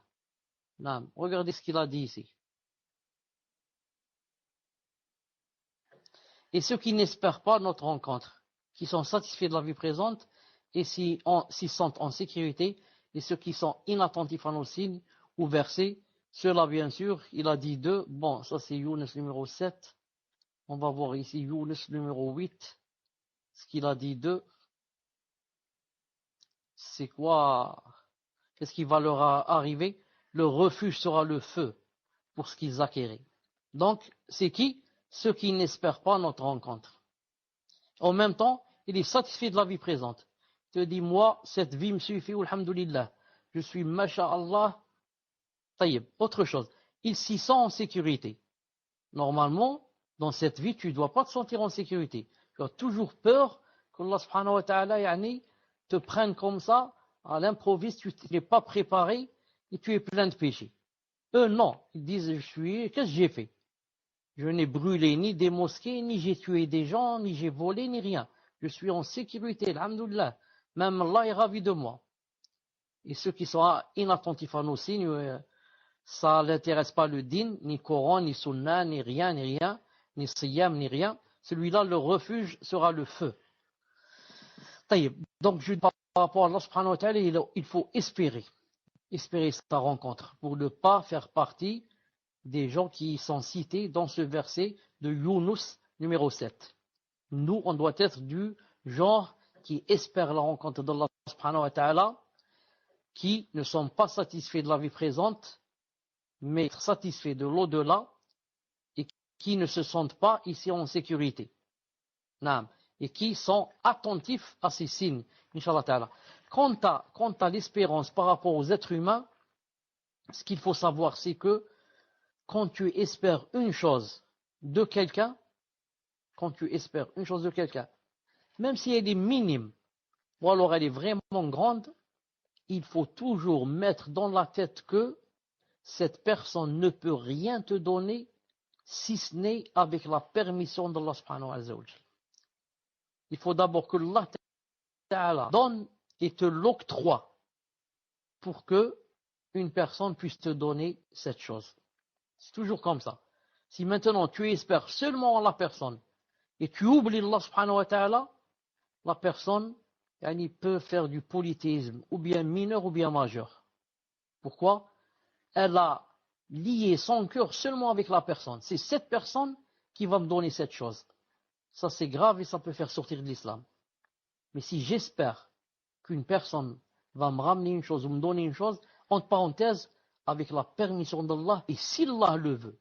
نعم, regardez ce qu'il a dit ici. Et ceux qui n'espèrent pas notre rencontre, qui sont satisfaits de la vie présente et s'y sentent en sécurité, et ceux qui sont inattentifs à nos signes ou versets, ceux-là bien sûr, il a dit deux. Bon, ça c'est Younes numéro 7. On va voir ici Younes numéro 8. Ce qu'il a dit d'eux, c'est quoi? Qu'est-ce qui va leur arriver? Le refuge sera le feu pour ce qu'ils acquéraient. Donc, c'est qui? Ceux qui n'espèrent pas notre rencontre. En même temps, il est satisfait de la vie présente. Il te dit, moi, cette vie me suffit, alhamdulillah. Je suis, masha'Allah, taïb. Autre chose, il s'y sent en sécurité. Normalement, dans cette vie, tu ne dois pas te sentir en sécurité. Tu as toujours peur qu'Allah subhanahu wa ta'ala te prenne comme ça, à l'improviste, tu n'es pas préparé et tu es plein de péchés. Eux, non. Ils disent, qu'est-ce que j'ai fait? Je n'ai brûlé ni des mosquées, ni j'ai tué des gens, ni j'ai volé, ni rien. Je suis en sécurité, alhamdoulilah. Même Allah est ravi de moi. Et ceux qui sont inattentifs à nos signes, ça n'intéresse pas le din, ni Coran, ni Sunna, ni rien, ni Siyam, ni rien. Celui-là, le refuge sera le feu. Donc, par rapport à Allah subhanahu wa ta'ala, il faut espérer sa rencontre pour ne pas faire partie des gens qui sont cités dans ce verset de Yunus numéro 7. Nous, on doit être du genre qui espère la rencontre d'Allah subhanahu wa ta'ala, qui ne sont pas satisfaits de la vie présente, mais satisfaits de l'au-delà, et qui ne se sentent pas ici en sécurité. Et qui sont attentifs à ces signes, Inch'Allah ta'ala. Quant à l'espérance par rapport aux êtres humains, ce qu'il faut savoir, c'est que quand tu espères une chose de quelqu'un, même si elle est minime, ou alors elle est vraiment grande, il faut toujours mettre dans la tête que cette personne ne peut rien te donner si ce n'est avec la permission d'Allah subhanahu wa ta'ala. Il faut d'abord que Allah ta'ala donne et te l'octroie pour que une personne puisse te donner cette chose. C'est toujours comme ça. Si maintenant tu espères seulement en la personne et tu oublies Allah subhanahu wa ta'ala, la personne peut faire du polythéisme, ou bien mineur ou bien majeur. Pourquoi? Elle a lié son cœur seulement avec la personne. C'est cette personne qui va me donner cette chose. Ça c'est grave et ça peut faire sortir de l'islam. Mais si j'espère qu'une personne va me ramener une chose ou me donner une chose, entre parenthèses, avec la permission d'Allah, et si Allah le veut.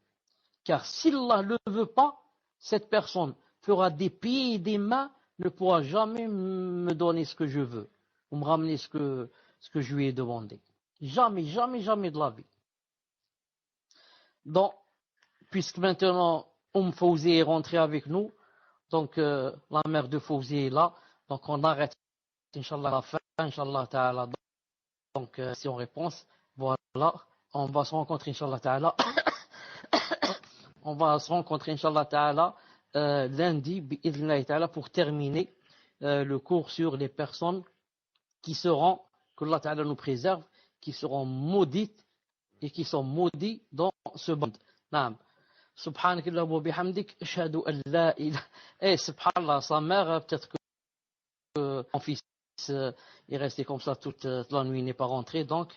Car si Allah ne le veut pas, cette personne fera des pieds et des mains, ne pourra jamais me donner ce que je veux, ou me ramener ce que je lui ai demandé. Jamais, jamais, jamais de la vie. Donc, puisque maintenant, Fawzi est rentré avec nous, donc la mère de Fawzi est là, donc on arrête, Inch'Allah, la fin, Inch'Allah ta'ala. Donc, si on réponse, voilà, on va se rencontrer, Inch'Allah ta'ala. On va se rencontrer, Inch'Allah ta'ala, lundi, bi'idhnillahi ta'ala, pour terminer le cours sur les personnes qui seront, que Allah ta'ala nous préserve, qui seront maudites et qui sont maudits dans ce monde. Naam. Subhanakallah wa bihamdik, ashhadu an la ilaha. Eh, subhanallah, sa mère, peut-être que mon fils est resté comme ça toute la nuit, n'est pas rentré, donc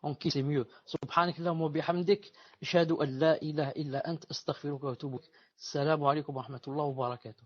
on qui c'est mieux. Subhanakallah wa bihamdik, ashhadu an la ilaha illa ant, astaghfiruka wa atubu ilaik. Assalamu alaikum wa rahmatullahi wa barakatuh.